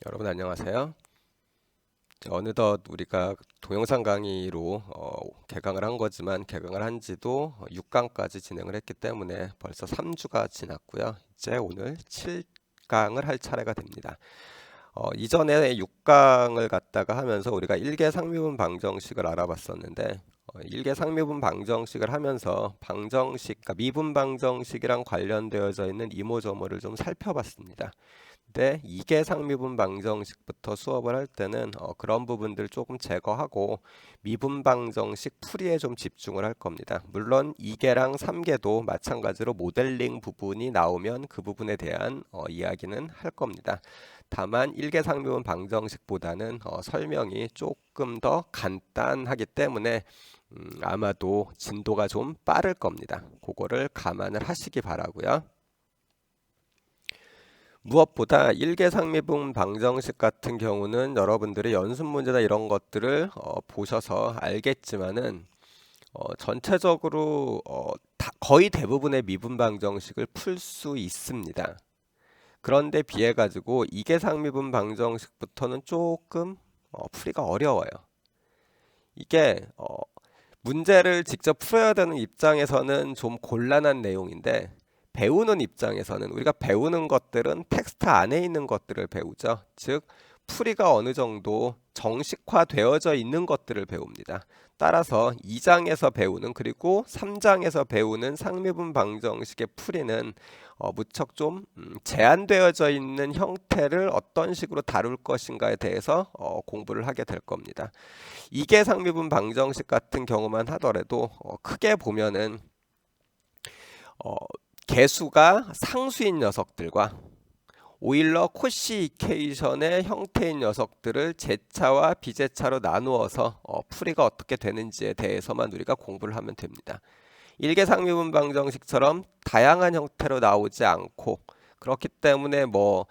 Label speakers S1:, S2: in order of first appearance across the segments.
S1: 여러분 안녕하세요. 어느덧 우리가 동영상 강의로 개강을 한 거지만 개강을 한 지도 6강까지 진행을 했기 때문에 벌써 3주가 지났고요. 이제 오늘 7강을 할 차례가 됩니다. 이전에 6강을 갖다가 하면서 우리가 일개 상미분 방정식을 알아봤었는데 일개 상미분 방정식을 하면서 방정식, 그러니까 미분 방정식이랑 관련되어져 있는 이모저모를 좀 살펴봤습니다. 때 이계 상미분 방정식부터 수업을 할 때는 그런 부분들 조금 제거하고 미분 방정식 풀이에 좀 집중을 할 겁니다. 물론 2계랑 3계도 마찬가지로 모델링 부분이 나오면 그 부분에 대한 이야기는 할 겁니다. 다만 1계 상미분 방정식보다는 설명이 조금 더 간단하기 때문에 아마도 진도가 좀 빠를 겁니다. 그거를 감안을 하시기 바라고요. 무엇보다 일개상미분 방정식 같은 경우는 여러분들이 연습 문제나 이런 것들을 보셔서 알겠지만은 전체적으로 거의 대부분의 미분 방정식을 풀 수 있습니다. 그런데 비해 가지고 이계상미분 방정식부터는 조금 풀이가 어려워요. 이게 문제를 직접 풀어야 되는 입장에서는 좀 곤란한 내용인데 배우는 입장에서는 우리가 배우는 것들은 텍스트 안에 있는 것들을 배우죠. 즉 풀이가 어느 정도 정식화되어져 있는 것들을 배웁니다. 따라서 2장에서 배우는 그리고 3장에서 배우는 상미분 방정식의 풀이는 무척 좀 제한되어져 있는 형태를 어떤 식으로 다룰 것인가에 대해서 공부를 하게 될 겁니다. 이계 상미분 방정식 같은 경우만 하더라도 크게 보면은 어, 개수가 상수인 녀석들과 오일러 코시 이퀘이션의 형태인 녀석들을 제차와 비제차로 나누어서 풀이가 어떻게 되는지에 대해서만 우리가 공부를 하면 됩니다. 일계상미분 방정식처럼 다양한 형태로 나오지 않고 그렇기 때문에 뭐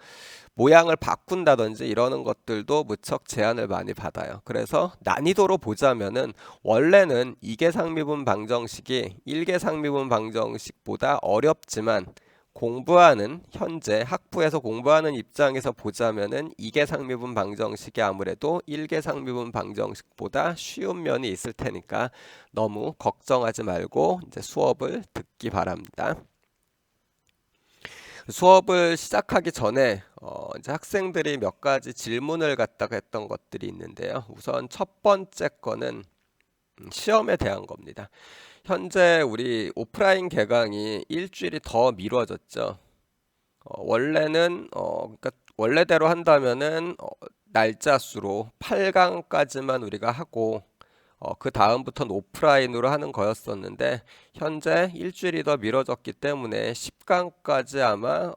S1: 모양을 바꾼다든지 이러는 것들도 무척 제한을 많이 받아요. 그래서 난이도로 보자면은 원래는 이계상미분 방정식이 일계상미분 방정식보다 어렵지만 공부하는 현재 학부에서 공부하는 입장에서 보자면은 이계상미분 방정식이 아무래도 일계상미분 방정식보다 쉬운 면이 있을 테니까 너무 걱정하지 말고 이제 수업을 듣기 바랍니다. 수업을 시작하기 전에 이제 학생들이 몇 가지 질문을 갖다가 했던 것들이 있는데요. 우선 첫 번째 거는 시험에 대한 겁니다. 현재 우리 오프라인 개강이 일주일이 더 미뤄졌죠. 그러니까 원래대로 한다면은 날짜 수로 8강까지만 우리가 하고 그 다음부터는 오프라인으로 하는 거였었는데 현재 일주일이 더 미뤄졌기 때문에 10강까지 아마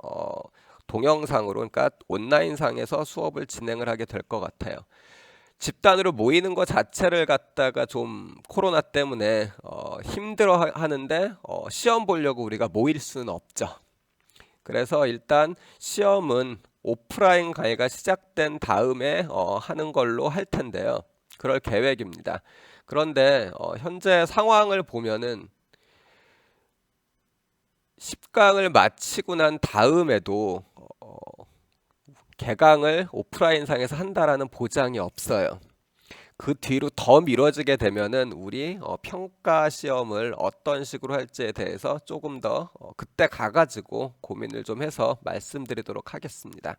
S1: 동영상으로 그러니까 온라인상에서 수업을 진행을 하게 될 것 같아요. 집단으로 모이는 것 자체를 갖다가 좀 코로나 때문에 힘들어 하는데 시험 보려고 우리가 모일 수는 없죠. 그래서 일단 시험은 오프라인 강의가 시작된 다음에 하는 걸로 할 텐데요. 그럴 계획입니다. 그런데 현재 상황을 보면은 10강을 마치고 난 다음에도 개강을 오프라인상에서 한다라는 보장이 없어요. 그 뒤로 더 미뤄지게 되면은 우리 평가 시험을 어떤 식으로 할지에 대해서 조금 더 그때 가가지고 고민을 좀 해서 말씀드리도록 하겠습니다.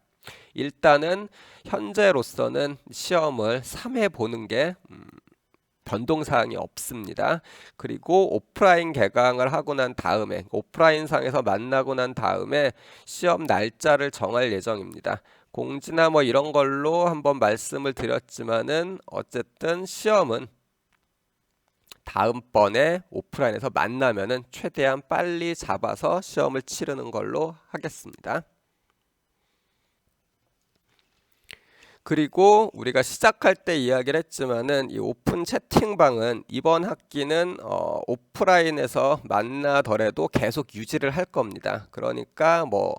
S1: 일단은 현재로서는 시험을 3회 보는 게 변동사항이 없습니다. 그리고 오프라인 개강을 하고 난 다음에 오프라인상에서 만나고 난 다음에 시험 날짜를 정할 예정입니다. 공지나 뭐 이런 걸로 한번 말씀을 드렸지만은 어쨌든 시험은 다음번에 오프라인에서 만나면은 최대한 빨리 잡아서 시험을 치르는 걸로 하겠습니다. 그리고 우리가 시작할 때 이야기를 했지만은 이 오픈 채팅방은 이번 학기는 오프라인에서 만나더라도 계속 유지를 할 겁니다. 그러니까 뭐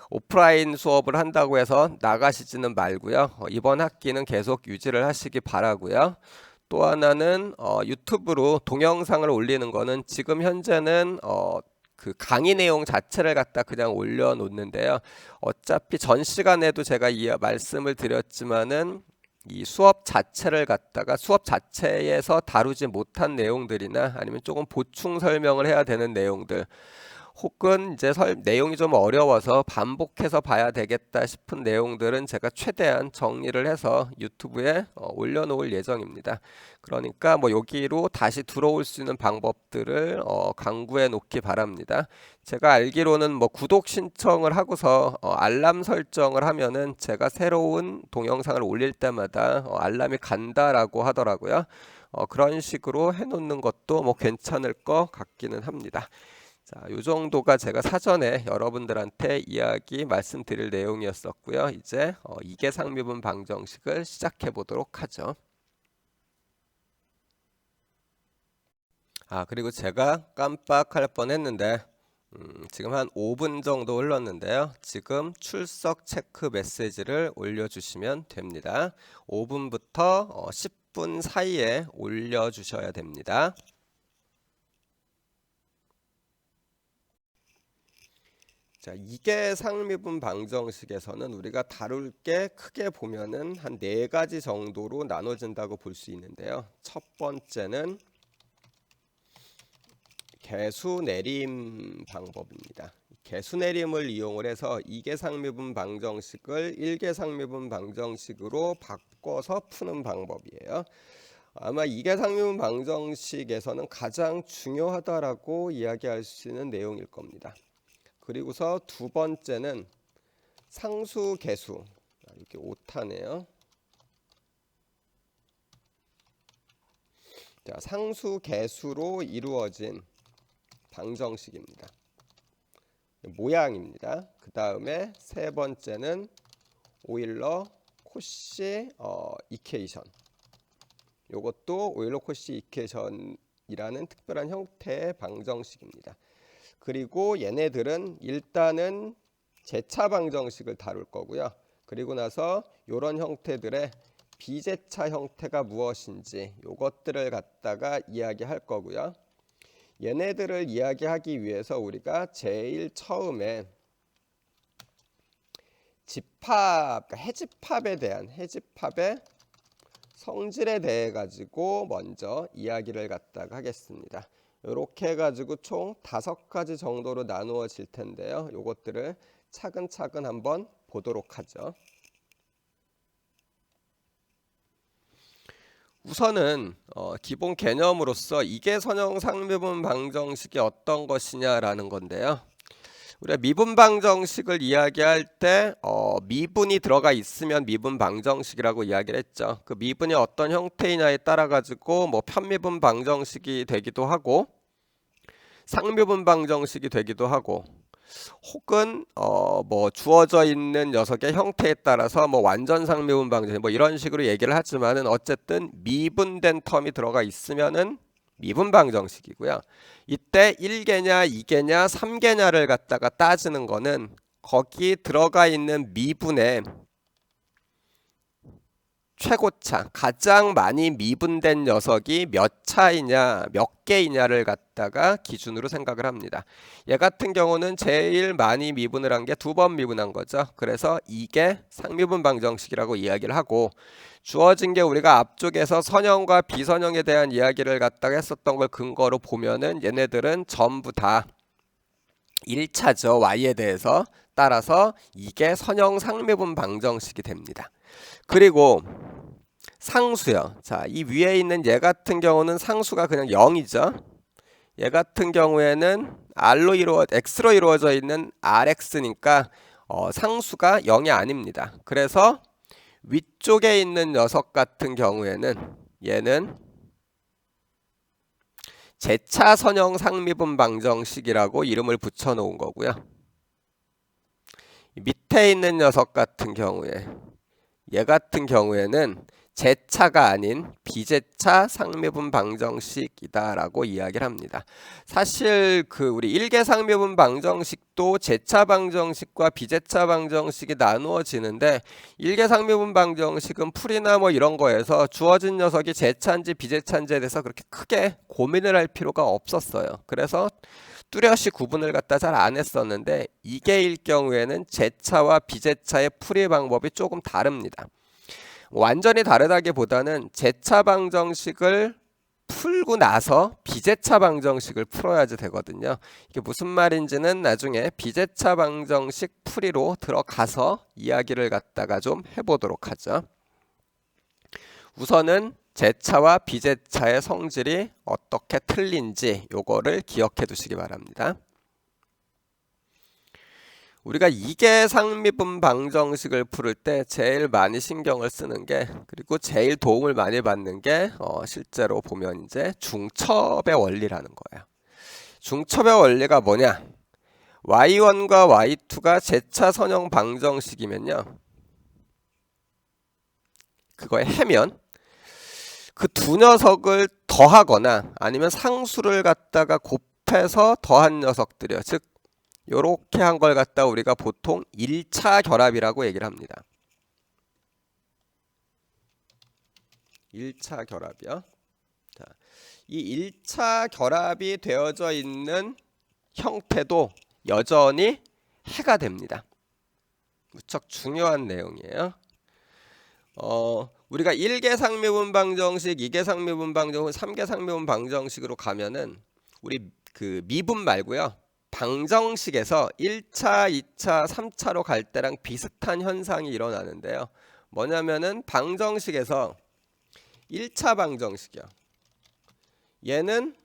S1: 오프라인 수업을 한다고 해서 나가시지는 말고요. 이번 학기는 계속 유지를 하시기 바라고요. 또 하나는 유튜브로 동영상을 올리는 거는 지금 현재는 그 강의 내용 자체를 갖다 그냥 올려놓는데요. 어차피 전 시간에도 제가 말씀을 드렸지만은 이 수업 자체를 갖다가 수업 자체에서 다루지 못한 내용들이나 아니면 조금 보충 설명을 해야 되는 내용들, 혹은 이제 내용이 좀 어려워서 반복해서 봐야 되겠다 싶은 내용들은 제가 최대한 정리를 해서 유튜브에 올려놓을 예정입니다. 그러니까 뭐 여기로 다시 들어올 수 있는 방법들을 강구해 놓기 바랍니다. 제가 알기로는 뭐 구독 신청을 하고서 알람 설정을 하면은 제가 새로운 동영상을 올릴 때마다 알람이 간다라고 하더라고요. 그런 식으로 해놓는 것도 뭐 괜찮을 것 같기는 합니다. 자, 요 정도가 제가 사전에 여러분들한테 말씀드릴 내용이었었고요. 이제 이계상미분 방정식을 시작해 보도록 하죠. 그리고 제가 깜빡할 뻔했는데 지금 한 5분 정도 흘렀는데요. 지금 출석 체크 메시지를 올려주시면 됩니다. 5분부터 10분 사이에 올려주셔야 됩니다. 자, 이계상미분 방정식에서는 우리가 다룰 게 크게 보면은 한 4가지 정도로 나눠진다고 볼 수 있는데요. 첫 번째는 개수내림 방법입니다. 개수내림을 이용을 해서 이계상미분 방정식을 일계상미분 방정식으로 바꿔서 푸는 방법이에요. 아마 이계상미분 방정식에서는 가장 중요하다라고 이야기할 수 있는 내용일 겁니다. 그리고서 두 번째는 상수 개수, 이렇게 오타네요. 자, 상수 개수로 이루어진 방정식입니다. 모양입니다. 그 다음에 세 번째는 오일러 코시 이퀘이션. 이것도 오일러 코시 이퀘이션이라는 특별한 형태의 방정식입니다. 그리고 얘네들은 일단은 제차 방정식을 다룰 거고요. 그리고 나서 이런 형태들의 비제차 형태가 무엇인지 이것들을 갖다가 이야기할 거고요. 얘네들을 이야기하기 위해서 우리가 제일 처음에 집합, 해집합의 성질에 대해 가지고 먼저 이야기를 갖다가 하겠습니다. 이렇게 해가지고 총 5가지 정도로 나누어질 텐데요. 요것들을 차근차근 한번 보도록 하죠. 우선은 기본 개념으로서 이계선형 상미분 방정식이 어떤 것이냐라는 건데요. 우리가 미분 방정식을 이야기할 때 미분이 들어가 있으면 미분 방정식이라고 이야기를 했죠. 그 미분이 어떤 형태이냐에 따라 가지고 뭐 편미분 방정식이 되기도 하고 상미분 방정식이 되기도 하고, 혹은 뭐 주어져 있는 녀석의 형태에 따라서 뭐 완전 상미분 방정식 뭐 이런 식으로 얘기를 하지만은 어쨌든 미분된 텀이 들어가 있으면은 미분 방정식이고요. 이때 1개냐 2개냐 3개냐를 갖다가 따지는 거는 거기 들어가 있는 미분의 최고차, 가장 많이 미분된 녀석이 몇 차이냐, 몇 개이냐를 갖다가 기준으로 생각을 합니다. 얘 같은 경우는 제일 많이 미분을 한 게 2번 미분한 거죠. 그래서 이게 상미분 방정식이라고 이야기를 하고, 주어진 게 우리가 앞쪽에서 선형과 비선형에 대한 이야기를 갖다가 했었던 걸 근거로 보면은 얘네들은 전부 다 1차죠. y에 대해서. 따라서 이게 선형 상미분 방정식이 됩니다. 그리고 상수요. 자, 이 위에 있는 얘 같은 경우는 상수가 그냥 0이죠. 얘 같은 경우에는 x로 이루어져 있는 rx니까 상수가 0이 아닙니다. 그래서 위쪽에 있는 녀석 같은 경우에는 얘는 제차 선형 상미분 방정식이라고 이름을 붙여 놓은 거고요. 밑에 있는 녀석 같은 경우에 얘 같은 경우에는 제차가 아닌 비제차 상미분 방정식이다라고 이야기를 합니다. 사실 우리 일개 상미분 방정식도 제차 방정식과 비제차 방정식이 나누어지는데 일개 상미분 방정식은 풀이나 뭐 이런 거에서 주어진 녀석이 제차인지 비제차인지에 대해서 그렇게 크게 고민을 할 필요가 없었어요. 그래서 뚜렷이 구분을 갖다 잘 안 했었는데 이게일 경우에는 제차와 비제차의 풀이 방법이 조금 다릅니다. 완전히 다르다기보다는 제차 방정식을 풀고 나서 비제차 방정식을 풀어야지 되거든요. 이게 무슨 말인지는 나중에 비제차 방정식 풀이로 들어가서 이야기를 갖다가 좀 해보도록 하죠. 우선은 제차와 비제차의 성질이 어떻게 틀린지 요거를 기억해 두시기 바랍니다. 우리가 이계 상미분 방정식을 풀을 때 제일 많이 신경을 쓰는 게, 그리고 제일 도움을 많이 받는 게 실제로 보면 이제 중첩의 원리라는 거예요. 중첩의 원리가 뭐냐? y1과 y2가 제차 선형 방정식이면요, 그거의 해면 그 두 녀석을 더하거나 아니면 상수를 갖다가 곱해서 더한 녀석들이요. 즉 요렇게 한 걸 갖다 우리가 보통 1차 결합이라고 얘기를 합니다. 1차 결합이요. 자, 이 1차 결합이 되어져 있는 형태도 여전히 해가 됩니다. 무척 중요한 내용이에요. 우리가 1개 상미분 방정식, 2개 상미분 방정식, 3개 상미분 방정식으로 가면은 우리 그 미분 말고요, 방정식에서 1차, 2차, 3차로 갈 때랑 비슷한 현상이 일어나는데요. 뭐냐면은 방정식에서 1차 방정식이요, 얘는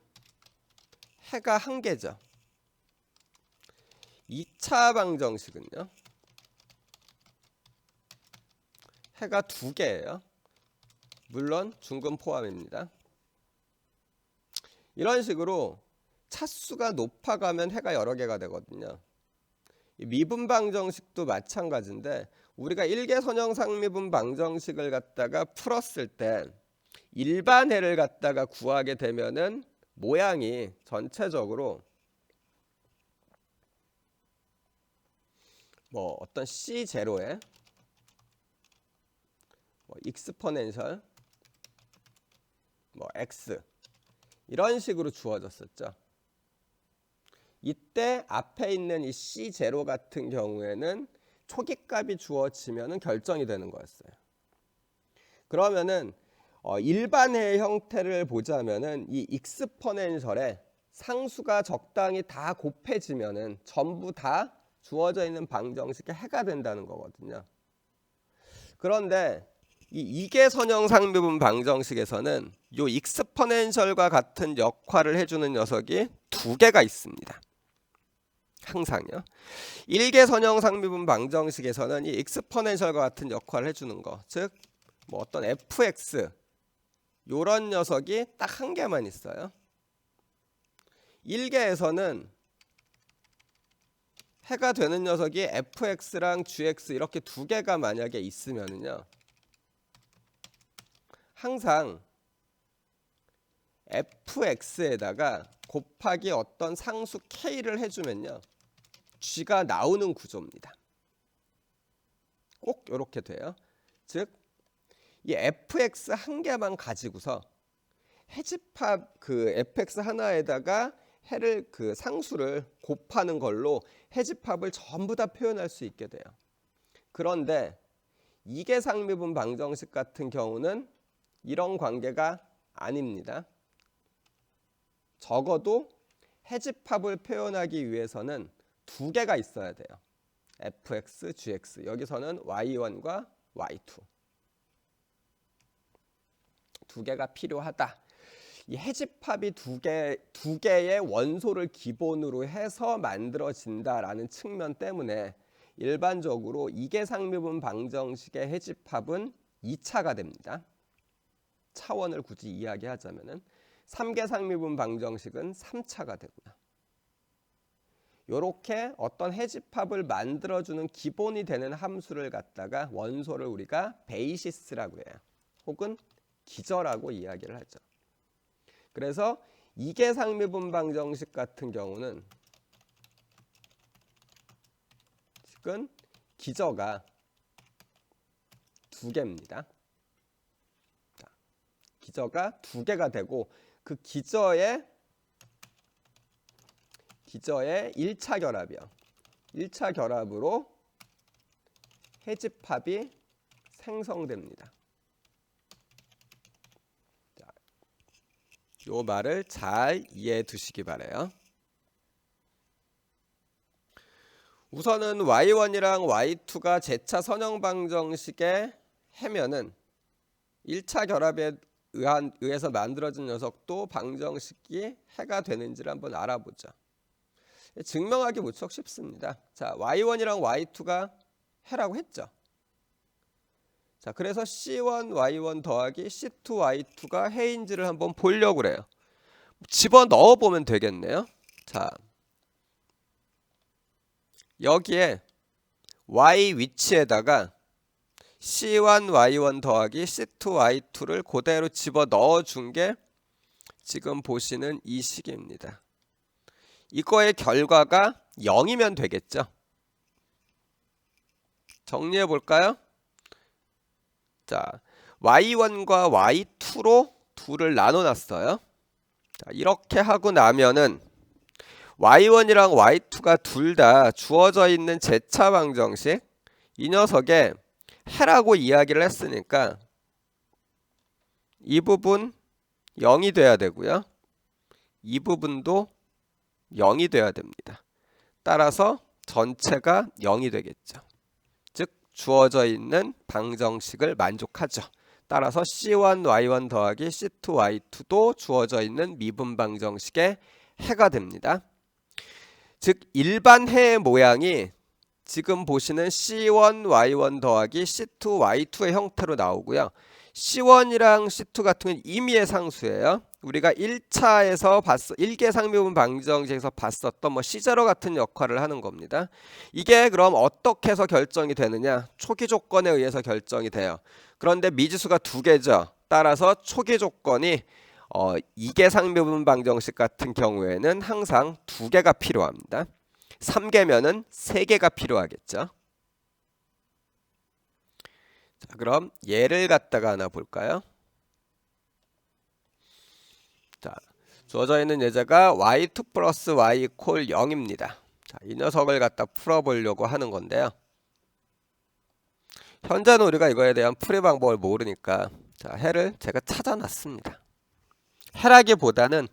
S1: 해가 한 개죠. 2차 방정식은요, 해가 두 개예요. 물론 중근 포함입니다. 이런 식으로 차수가 높아가면 해가 여러 개가 되거든요. 미분 방정식도 마찬가지인데 우리가 1개 선형 상미분 방정식을 갖다가 풀었을 때 일반 해를 갖다가 구하게 되면은 모양이 전체적으로 뭐 어떤 C0에 뭐 익스포넨셜 뭐 X 이런 식으로 주어졌었죠. 이때 앞에 있는 이 C0 같은 경우에는 초기값이 주어지면 결정이 되는 거였어요. 그러면은 일반의 형태를 보자면은 이 익스포넨셜에 상수가 적당히 다 곱해지면은 전부 다 주어져 있는 방정식의 해가 된다는 거거든요. 그런데 이 이계 선형 상미분 방정식에서는 요 익스포넨셜과 같은 역할을 해주는 녀석이 두 개가 있습니다. 항상요. 1개 선형 상미분 방정식에서는 이 익스포넨셜과 같은 역할을 해주는 거, 즉 뭐 어떤 fx 요런 녀석이 딱 한 개만 있어요. 1개에서는 해가 되는 녀석이 fx랑 gx 이렇게 두 개가 만약에 있으면은요, 항상 fx에다가 곱하기 어떤 상수 k를 해주면요, g가 나오는 구조입니다. 꼭 이렇게 돼요. 즉 이 fx 한 개만 가지고서 해집합 그 fx 하나에다가 해를 그 상수를 곱하는 걸로 해집합을 전부 다 표현할 수 있게 돼요. 그런데 이계 상미분 방정식 같은 경우는 이런 관계가 아닙니다. 적어도 해집합을 표현하기 위해서는 두 개가 있어야 돼요. fx, gx. 여기서는 y1과 y2. 두 개가 필요하다. 이 해집합이 두 개의 원소를 기본으로 해서 만들어진다라는 측면 때문에 일반적으로 이계 상미분 방정식의 해집합은 2차가 됩니다. 차원을 굳이 이야기하자면은 3개 상미분 방정식은 3차가 되고요. 이렇게 어떤 해집합을 만들어주는 기본이 되는 함수를 갖다가 원소를 우리가 베이시스라고 해요. 혹은 기저라고 이야기를 하죠. 그래서 이계상미분방 정식 같은 경우는 지금 기저가 두 개입니다. 기저가 두 개가 되고 그 기저의 1차 결합이요. 1차 결합으로 해집합이 생성됩니다. 자, 요 말을 잘 이해해 두시기 바래요. 우선은 Y1이랑 Y2가 제차 선형방정식의 해면은 1차 결합에 의해서 만들어진 녀석도 방정식이 해가 되는지를 한번 알아보죠. 증명하기 무척 쉽습니다. 자, Y1이랑 Y2가 해라고 했죠. 자, 그래서 C1Y1 더하기 C2Y2가 해인지를 한번 보려고 그래요. 집어넣어 보면 되겠네요. 자, 여기에 Y 위치에다가 C1Y1 더하기 C2Y2를 그대로 집어넣어 준 게 지금 보시는 이 식입니다. 이거의 결과가 0이면 되겠죠. 정리해 볼까요? 자, Y1과 Y2로 둘을 나눠 놨어요. 자, 이렇게 하고 나면은 Y1이랑 Y2가 둘 다 주어져 있는 제차 방정식, 이 녀석에 해라고 이야기를 했으니까 이 부분 0이 돼야 되고요. 이 부분도 0이 돼야 됩니다. 따라서 전체가 0이 되겠죠. 즉 주어져 있는 방정식을 만족하죠. 따라서 C1Y1 더하기 C2Y2도 주어져 있는 미분 방정식의 해가 됩니다. 즉 일반 해의 모양이 지금 보시는 C1Y1 더하기 C2Y2의 형태로 나오고요. C1이랑 C2 같은 경우는 임의의 상수예요. 우리가 1차에서 1개 상미분 방정식에서 봤었던 C0 같은 역할을 하는 겁니다. 이게 그럼 어떻게 해서 결정이 되느냐? 초기 조건에 의해서 결정이 돼요. 그런데 미지수가 두 개죠. 따라서 초기 조건이 2개 상미분 방정식 같은 경우에는 항상 2개가 필요합니다. 3개면은 3개가 필요하겠죠. 자, 그럼 예를 갖다가 하나 볼까요? 자, 주어져 있는 예제가 y2 플러스 y 이퀄 0입니다. 자, 이 녀석을 갖다 풀어보려고 하는 건데요. 현재는 우리가 이거에 대한 풀이 방법을 모르니까 자, 해를 제가 찾아놨습니다. 해라기보다는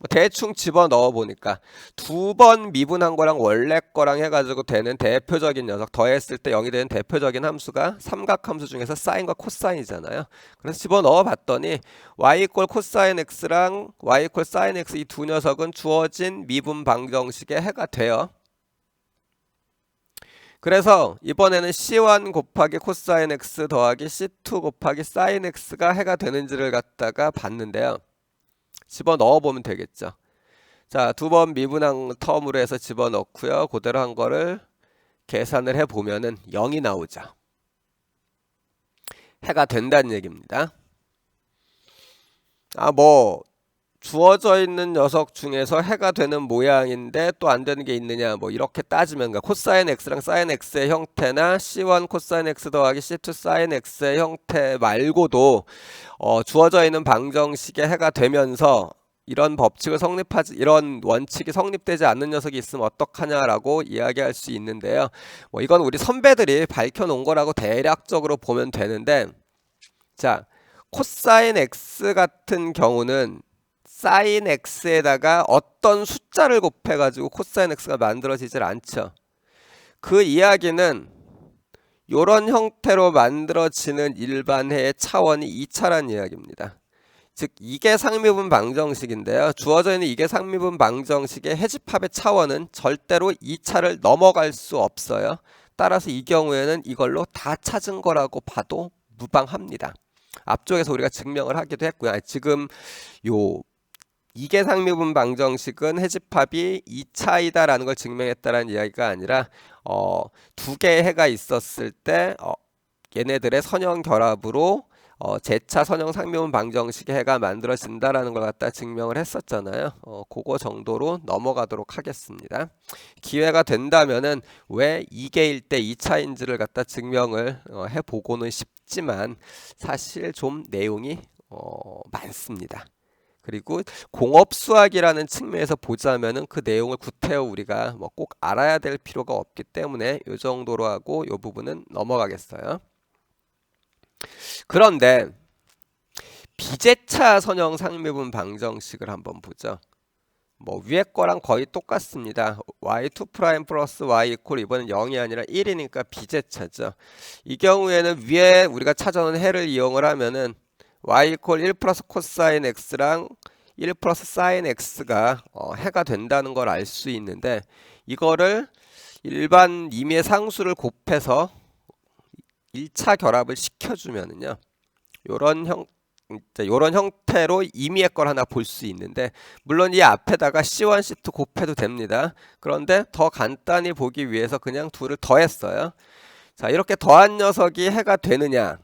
S1: 대충 집어넣어 보니까 두 번 미분한 거랑 원래 거랑 해가지고 되는 대표적인 녀석, 더했을 때 0이 되는 대표적인 함수가 삼각함수 중에서 사인과 코사인이잖아요. 그래서 집어넣어 봤더니 y 이퀄 코사인 x랑 y 이퀄 사인 x 이 두 녀석은 주어진 미분 방정식의 해가 돼요. 그래서 이번에는 C1 곱하기 코사인 x 더하기 C2 곱하기 사인 x가 해가 되는지를 갖다가 봤는데요. 집어넣어 보면 되겠죠. 자, 두 번 미분한 텀으로 해서 집어넣고요. 그대로 한 거를 계산을 해보면은 0이 나오죠. 해가 된다는 얘기입니다. 주어져 있는 녀석 중에서 해가 되는 모양인데 또 안 되는 게 있느냐, 이렇게 따지면 코사인 x랑 사인 x의 형태나 C1 코사인 x 더하기 C2 사인 x의 형태 말고도 주어져 있는 방정식의 해가 되면서 이런 원칙이 성립되지 않는 녀석이 있으면 어떡하냐라고 이야기할 수 있는데요. 이건 우리 선배들이 밝혀놓은 거라고 대략적으로 보면 되는데, 자, 코사인 x 같은 경우는 사인 x에다가 어떤 숫자를 곱해가지고 코사인 x가 만들어지질 않죠. 그 이야기는 이런 형태로 만들어지는 일반해의 차원이 2차란 이야기입니다. 즉 이게 상미분 방정식인데요. 주어져 있는 이게 상미분 방정식의 해집합의 차원은 절대로 2차를 넘어갈 수 없어요. 따라서 이 경우에는 이걸로 다 찾은 거라고 봐도 무방합니다. 앞쪽에서 우리가 증명을 하기도 했고요. 지금 이게 상미분 방정식은 해집합이 2차이다라는 걸 증명했다라는 이야기가 아니라 두 개의 해가 있었을 때 얘네들의 선형 결합으로 제차 선형 상미분 방정식의 해가 만들어진다라는 걸 갖다 증명을 했었잖아요. 그거 정도로 넘어가도록 하겠습니다. 기회가 된다면은 왜 2개일 때 2차인지를 갖다 증명을 해보고는 싶지만 사실 좀 내용이 많습니다. 그리고 공업수학이라는 측면에서 보자면은 그 내용을 구태여 우리가 뭐 꼭 알아야 될 필요가 없기 때문에 이 정도로 하고 이 부분은 넘어가겠어요. 그런데 비제차 선형 상미분 방정식을 한번 보죠. 뭐 위에 거랑 거의 똑같습니다. y2' 플러스 y 이퀄 이번엔 0이 아니라 1이니까 비제차죠. 이 경우에는 위에 우리가 찾아놓은 해를 이용을 하면은 y 이퀄 1 플러스 코사인 x랑 1 플러스 사인 x가 해가 된다는 걸 알 수 있는데 이거를 일반 임의 상수를 곱해서 1차 결합을 시켜주면은요. 요런 형태로 임의의 걸 하나 볼 수 있는데 물론 이 앞에다가 C1, C2 곱해도 됩니다. 그런데 더 간단히 보기 위해서 그냥 둘을 더했어요. 자, 이렇게 더한 녀석이 해가 되느냐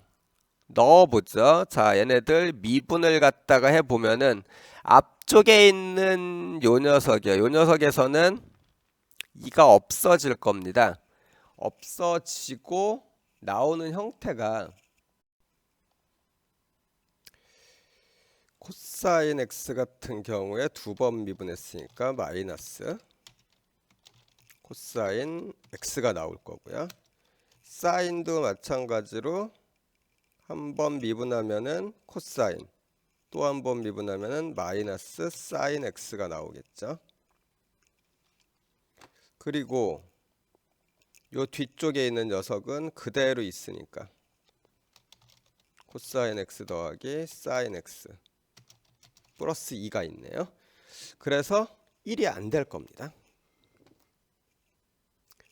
S1: 넣어보죠. 자, 얘네들 미분을 갖다가 해보면은 앞쪽에 있는 요 녀석이요. 요 녀석에서는 2가 없어질 겁니다. 없어지고 나오는 형태가 코사인 x 같은 경우에 두 번 미분했으니까 마이너스 코사인 x가 나올 거고요. 사인도 마찬가지로 한 번 미분하면은 코사인, 또 한 번 미분하면은 마이너스 사인 x가 나오겠죠. 그리고 요 뒤쪽에 있는 녀석은 그대로 있으니까 코사인 x 더하기 사인 x 플러스 2가 있네요. 그래서 1이 안 될 겁니다.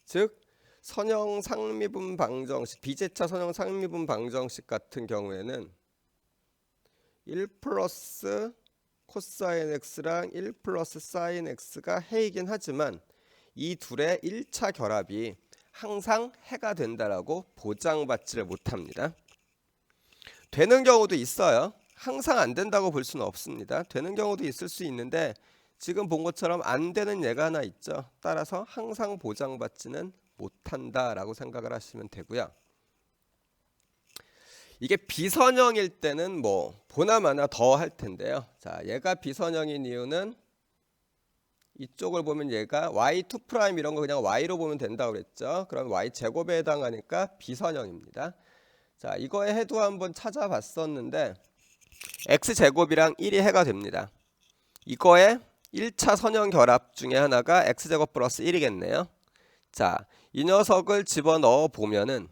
S1: 즉 선형 상미분 방정식, 비제차 선형 상미분 방정식 같은 경우에는 1 플러스 코사인 x랑 1 플러스 사인 x가 해이긴 하지만 이 둘의 1차 결합이 항상 해가 된다라고 보장받지를 못합니다. 되는 경우도 있어요. 항상 안 된다고 볼 수는 없습니다. 되는 경우도 있을 수 있는데 지금 본 것처럼 안 되는 예가 하나 있죠. 따라서 항상 보장받지는 못한다라고 생각을 하시면 되고요. 이게 비선형일 때는 뭐 보나마나 더 할 텐데요. 자, 얘가 비선형인 이유는 이쪽을 보면 얘가 y2' 이런 거 그냥 y로 보면 된다고 그랬죠. 그럼 y 제곱에 해당하니까 비선형입니다. 자, 이거의 해도 한번 찾아봤었는데 x 제곱이랑 1이 해가 됩니다. 이거의 1차 선형 결합 중에 하나가 x 제곱 플러스 1이겠네요. 자, 이 녀석을 집어넣어 보면은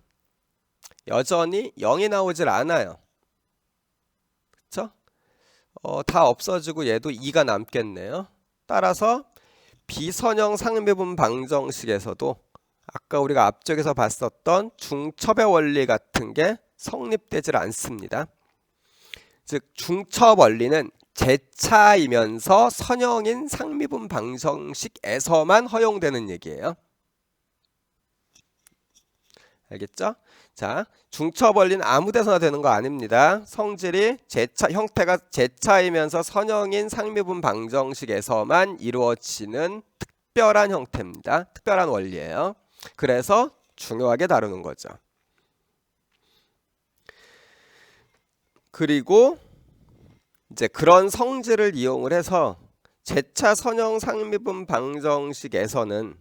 S1: 여전히 0이 나오질 않아요. 그쵸? 다 없어지고 얘도 2가 남겠네요. 따라서 비선형 상미분 방정식에서도 아까 우리가 앞쪽에서 봤었던 중첩의 원리 같은 게 성립되질 않습니다. 즉 중첩 원리는 제차이면서 선형인 상미분 방정식에서만 허용되는 얘기예요. 알겠죠? 자, 중첩 원리는 아무 데서나 되는 거 아닙니다. 성질이 형태가 제차이면서 선형인 상미분 방정식에서만 이루어지는 특별한 형태입니다. 특별한 원리예요. 그래서 중요하게 다루는 거죠. 그리고 이제 그런 성질을 이용을 해서 제차 선형 상미분 방정식에서는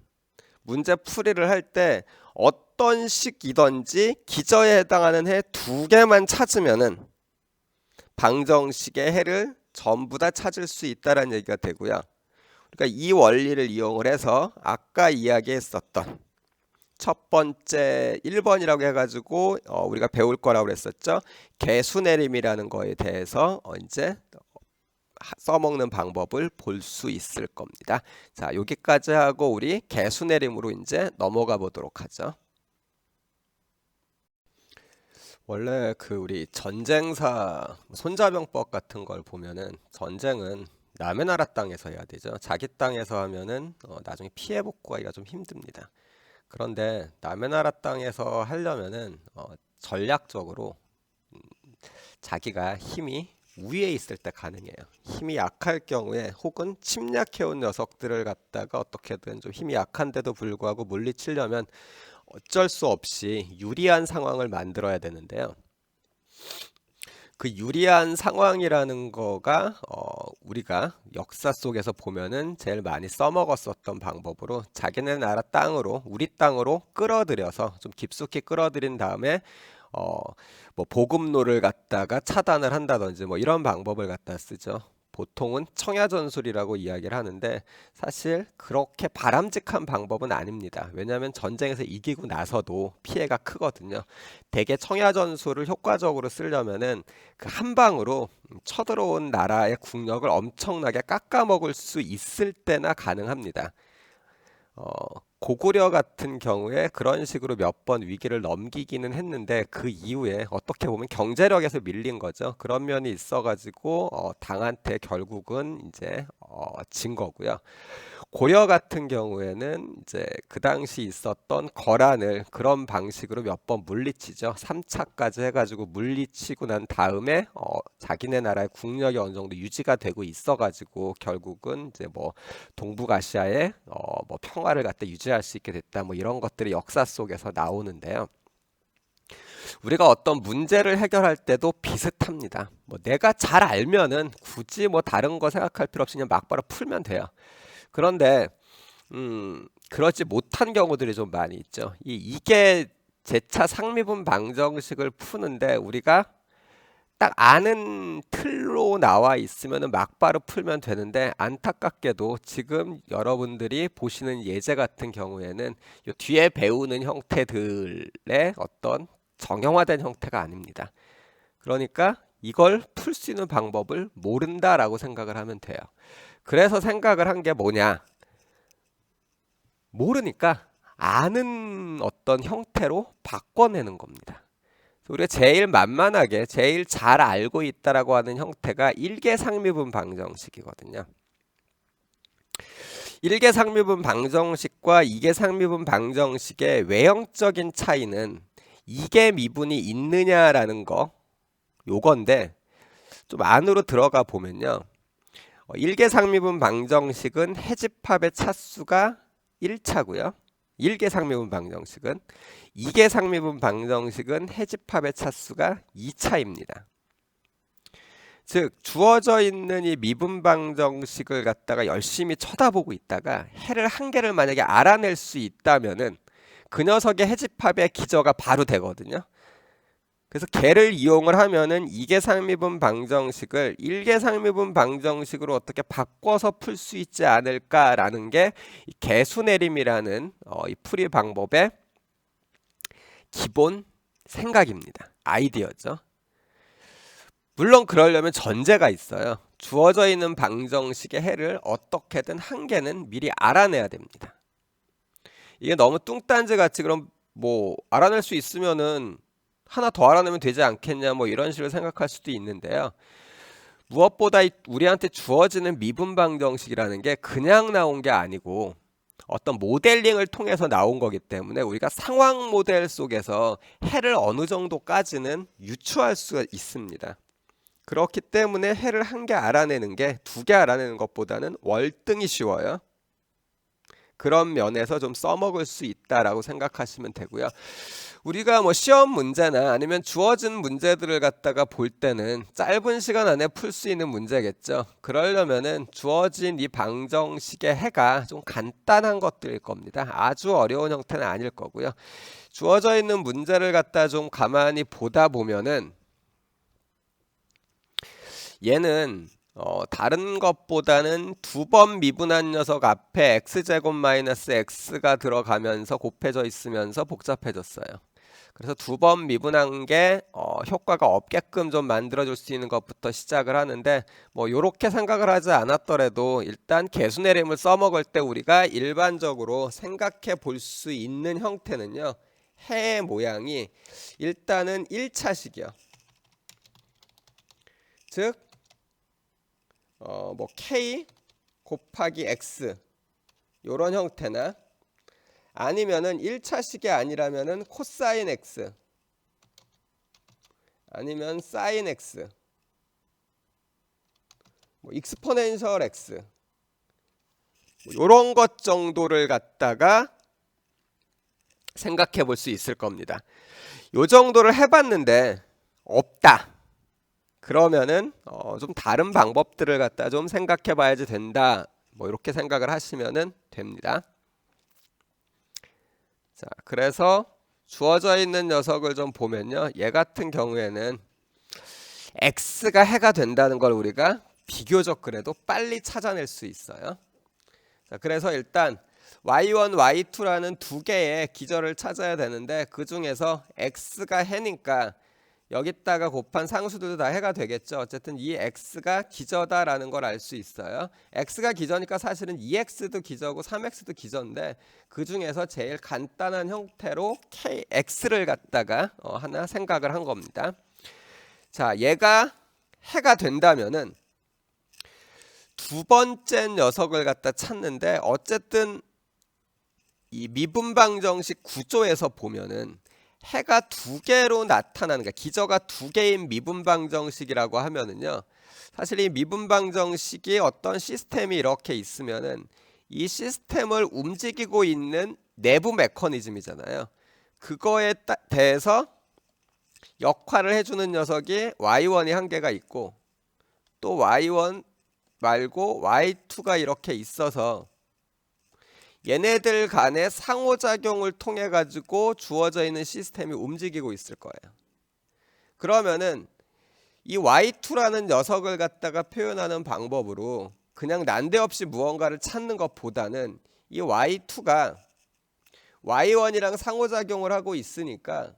S1: 문제 풀이를 할 때 어떤 식이든지 기저에 해당하는 해 두 개만 찾으면은 방정식의 해를 전부 다 찾을 수 있다라는 얘기가 되고요. 그러니까 이 원리를 이용을 해서 아까 이야기했었던 첫 번째 1번이라고 해가지고 우리가 배울 거라고 그랬었죠. 개수내림이라는 거에 대해서 이제 써먹는 방법을 볼 수 있을 겁니다. 자, 여기까지 하고 우리 개수내림으로 이제 넘어가 보도록 하죠. 원래 그 우리 전쟁사 손자병법 같은 걸 보면은 전쟁은 남의 나라 땅에서 해야 되죠. 자기 땅에서 하면은 나중에 피해 복구하기가 좀 힘듭니다. 그런데 남의 나라 땅에서 하려면은 전략적으로 자기가 힘이 우위에 있을 때 가능해요. 힘이 약할 경우에 혹은 침략해온 녀석들을 갖다가 어떻게든 좀 힘이 약한데도 불구하고 물리치려면 어쩔 수 없이 유리한 상황을 만들어야 되는데요. 그 유리한 상황이라는 거가 우리가 역사 속에서 보면은 제일 많이 써먹었었던 방법으로 자기네 나라 땅으로 우리 땅으로 끌어들여서 좀 깊숙이 끌어들인 다음에 어, 뭐 보급로를 갖다가 차단을 한다든지 뭐 이런 방법을 갖다 쓰죠. 보통은 청야전술이라고 이야기를 하는데 사실 그렇게 바람직한 방법은 아닙니다. 왜냐하면 전쟁에서 이기고 나서도 피해가 크거든요. 대개 청야전술을 효과적으로 쓰려면은 그 한 방으로 쳐들어온 나라의 국력을 엄청나게 깎아먹을 수 있을 때나 가능합니다. 고구려 같은 경우에 그런 식으로 몇 번 위기를 넘기기는 했는데 그 이후에 어떻게 보면 경제력에서 밀린 거죠. 그런 면이 있어가지고 당한테 결국은 이제 진 거고요. 고려 같은 경우에는 이제 그 당시 있었던 거란을 그런 방식으로 몇 번 물리치죠. 3차까지 해가지고 물리치고 난 다음에 자기네 나라의 국력이 어느 정도 유지가 되고 있어가지고 결국은 이제 뭐 동북아시아의 뭐 평화를 갖다 유지할 수 있게 됐다. 뭐 이런 것들이 역사 속에서 나오는데요. 우리가 어떤 문제를 해결할 때도 비슷합니다. 뭐 내가 잘 알면은 굳이 뭐 다른 거 생각할 필요 없이 그냥 막바로 풀면 돼요. 그런데 그러지 못한 경우들이 좀 많이 있죠. 이게 제차 상미분 방정식을 푸는데 우리가 딱 아는 틀로 나와 있으면 막바로 풀면 되는데 안타깝게도 지금 여러분들이 보시는 예제 같은 경우에는 요 뒤에 배우는 형태들의 어떤 정형화된 형태가 아닙니다. 그러니까 이걸 풀 수 있는 방법을 모른다라고 생각을 하면 돼요. 그래서 생각을 한 게 뭐냐? 모르니까 아는 어떤 형태로 바꿔내는 겁니다. 우리가 제일 만만하게 제일 잘 알고 있다라고 하는 형태가 일계상미분 방정식이거든요. 일계상미분 방정식과 이계상미분 방정식의 외형적인 차이는 이계 미분이 있느냐라는 거 요건데 좀 안으로 들어가 보면요. 일계상미분 방정식은 해집합의 차수가 1차고요. 일계상미분 방정식은 이계상미분 방정식은 해집합의 차수가 2차입니다. 즉 주어져 있는 이 미분 방정식을 갖다가 열심히 쳐다보고 있다가 해를 한 개를 만약에 알아낼 수 있다면은 그 녀석의 해집합의 기저가 바로 되거든요. 그래서 걔를 이용을 하면은 이계상미분 방정식을 일계상미분 방정식으로 어떻게 바꿔서 풀 수 있지 않을까라는 게 개수내림이라는 이 풀이 방법의 기본 생각입니다. 아이디어죠. 물론 그러려면 전제가 있어요. 주어져 있는 방정식의 해를 어떻게든 한 개는 미리 알아내야 됩니다. 이게 너무 뚱딴지 같이 그럼 뭐 알아낼 수 있으면은 하나 더 알아내면 되지 않겠냐 뭐 이런 식으로 생각할 수도 있는데요. 무엇보다 우리한테 주어지는 미분 방정식이라는 게 그냥 나온 게 아니고 어떤 모델링을 통해서 나온 거기 때문에 우리가 상황 모델 속에서 해를 어느 정도까지는 유추할 수가 있습니다. 그렇기 때문에 해를 한 개 알아내는 게 두 개 알아내는 것보다는 월등히 쉬워요. 그런 면에서 좀 써먹을 수 있다라고 생각하시면 되고요. 우리가 뭐 시험 문제나 아니면 주어진 문제들을 갖다가 볼 때는 짧은 시간 안에 풀 수 있는 문제겠죠. 그러려면은 주어진 이 방정식의 해가 좀 간단한 것들일 겁니다. 아주 어려운 형태는 아닐 거고요. 주어져 있는 문제를 갖다 좀 가만히 보다 보면은 얘는 다른 것보다는 두 번 미분한 녀석 앞에 x제곱 마이너스 x가 들어가면서 곱해져 있으면서 복잡해졌어요. 그래서 두 번 미분한 게 효과가 없게끔 좀 만들어줄 수 있는 것부터 시작을 하는데 뭐 요렇게 생각을 하지 않았더라도 일단 개수내림을 써먹을 때 우리가 일반적으로 생각해 볼 수 있는 형태는요. 해의 모양이 일단은 1차식이요. 즉 뭐 k 곱하기 x 요런 형태나 아니면은 1차식이 아니라면은 코사인 x 아니면 sin x, 뭐 익스포넨셜 x, 이런 것 정도를 갖다가 생각해 볼 수 있을 겁니다. 요 정도를 해봤는데 없다. 그러면은 좀 다른 방법들을 갖다 좀 생각해 봐야지 된다. 뭐 이렇게 생각을 하시면은 됩니다. 자, 그래서 주어져 있는 녀석을 좀 보면요. 얘 같은 경우에는 x가 해가 된다는 걸 우리가 비교적 그래도 빨리 찾아낼 수 있어요. 자, 그래서 일단 y1, y2라는 두 개의 기절을 찾아야 되는데 그 중에서 x가 해니까 여기다가 곱한 상수들도 다 해가 되겠죠. 어쨌든 이 x가 기저다라는 걸 알 수 있어요. x가 기저니까 사실은 2x도 기저고 3x도 기저인데 그 중에서 제일 간단한 형태로 x를 갖다가 하나 생각을 한 겁니다. 자, 얘가 해가 된다면은 두 번째 녀석을 갖다 찾는데 어쨌든 이 미분방정식 구조에서 보면은 해가 두 개로 나타나는, 그러니까 기저가 두 개인 미분방정식이라고 하면은요, 사실 이 미분방정식이 어떤 시스템이 이렇게 있으면은 이 시스템을 움직이고 있는 내부 메커니즘이잖아요. 그거에 대해서 역할을 해주는 녀석이 y1이 한 개가 있고 또 y1 말고 y2가 이렇게 있어서 얘네들 간의 상호작용을 통해 가지고 주어져 있는 시스템이 움직이고 있을 거예요. 그러면은 이 y2라는 녀석을 갖다가 표현하는 방법으로 그냥 난데없이 무언가를 찾는 것보다는 이 y2가 y1이랑 상호작용을 하고 있으니까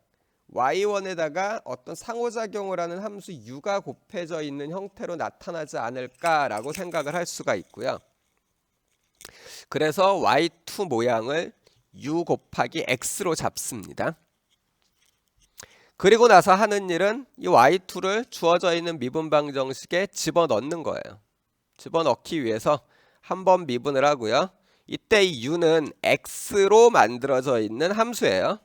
S1: y1에다가 어떤 상호작용을 하는 함수 u가 곱해져 있는 형태로 나타나지 않을까라고 생각을 할 수가 있고요. 그래서 y2 모양을 u 곱하기 x로 잡습니다. 그리고 나서 하는 일은 이 y2를 주어져 있는 미분방 정식에 집어넣는 거예요. 집어넣기 위해서 한번 미분을 하고요. 이때 이 u는 x로 만들어져 있는 함수예요.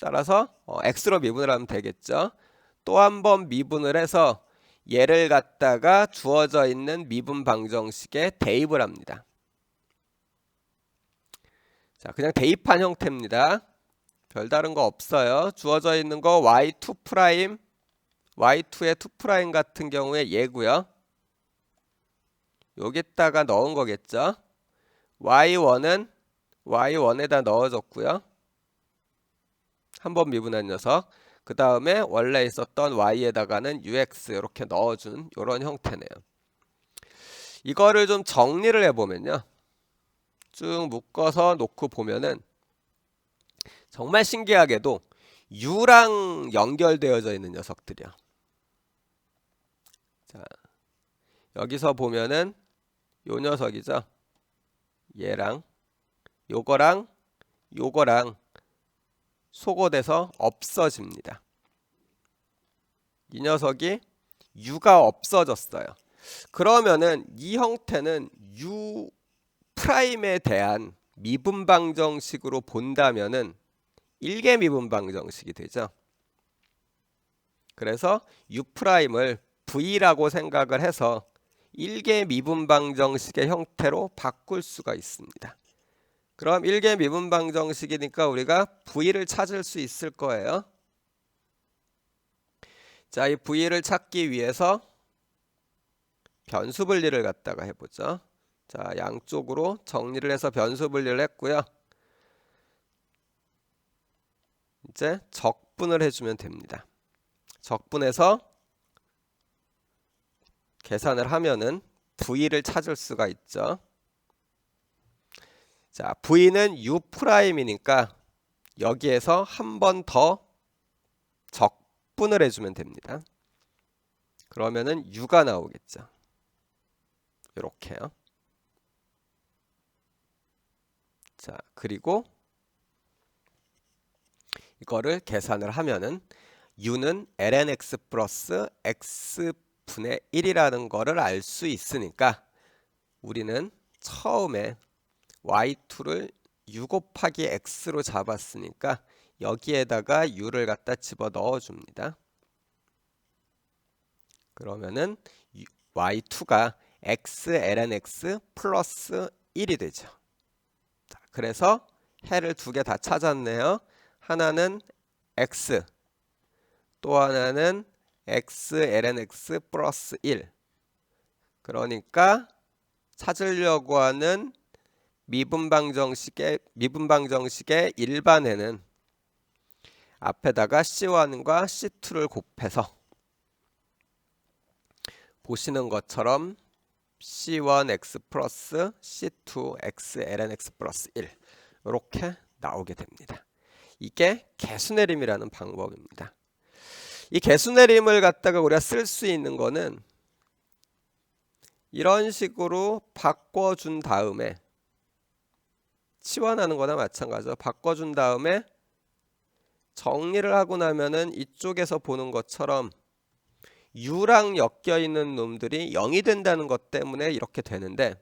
S1: 따라서 x로 미분을 하면 되겠죠. 또 한 번 미분을 해서 얘를 갖다가 주어져 있는 미분 방정식에 대입을 합니다. 자, 그냥 대입한 형태입니다. 별다른 거 없어요. 주어져 있는 거 y2 프라임, y2의 2 프라임 같은 경우에 얘고요. 여기다가 넣은 거겠죠. y1은 y1에다 넣어줬고요. 한번 미분한 녀석. 그 다음에 원래 있었던 y에다가는 ux 이렇게 넣어준 이런 형태네요. 이거를 좀 정리를 해보면요. 쭉 묶어서 놓고 보면은 정말 신기하게도 u랑 연결되어져 있는 녀석들이야. 자, 여기서 보면은 요 녀석이죠. 얘랑 요거랑 요거랑 소거돼서 없어집니다. 이 녀석이 u가 없어졌어요. 그러면은 이 형태는 u 프라임에 대한 미분방정식으로 본다면은 1개 미분방정식이 되죠. 그래서 u 프라임을 v라고 생각을 해서 1개 미분방정식의 형태로 바꿀 수가 있습니다. 그럼 1개 미분방정식이니까 우리가 v를 찾을 수 있을 거예요. 자, 이 v를 찾기 위해서 변수 분리를 갖다가 해보죠. 자, 양쪽으로 정리를 해서 변수 분리를 했고요. 이제 적분을 해주면 됩니다. 적분해서 계산을 하면은 v를 찾을 수가 있죠. 자, v는 u 프라임이니까 여기에서 한 번 더 적분을 해주면 됩니다. 그러면은 u가 나오겠죠. 이렇게요. 자, 그리고 이거를 계산을 하면은 u는 lnx 플러스 x분의 1이라는 거를 알 수 있으니까 우리는 처음에 y2를 u 곱하기 x로 잡았으니까 여기에다가 u를 갖다 집어 넣어 줍니다. 그러면은 y2가 x ln x 플러스 1이 되죠. 자, 그래서 해를 두 개 다 찾았네요. 하나는 x, 또 하나는 x ln x 플러스 1. 그러니까 찾으려고 하는 미분방 정식의 일반해는 앞에다가 C1과 C2를 곱해서 보시는 것처럼 C1x 플러스 C2x ln x 플러스 1 이렇게 나오게 됩니다. 이게 개수내림이라는 방법입니다. 이 개수내림을 갖다가 우리가 쓸 수 있는 거는 이런 식으로 바꿔준 다음에 치환하는 거나 마찬가지로 바꿔준 다음에 정리를 하고 나면은 이쪽에서 보는 것처럼 U랑 엮여 있는 놈들이 0이 된다는 것 때문에 이렇게 되는데,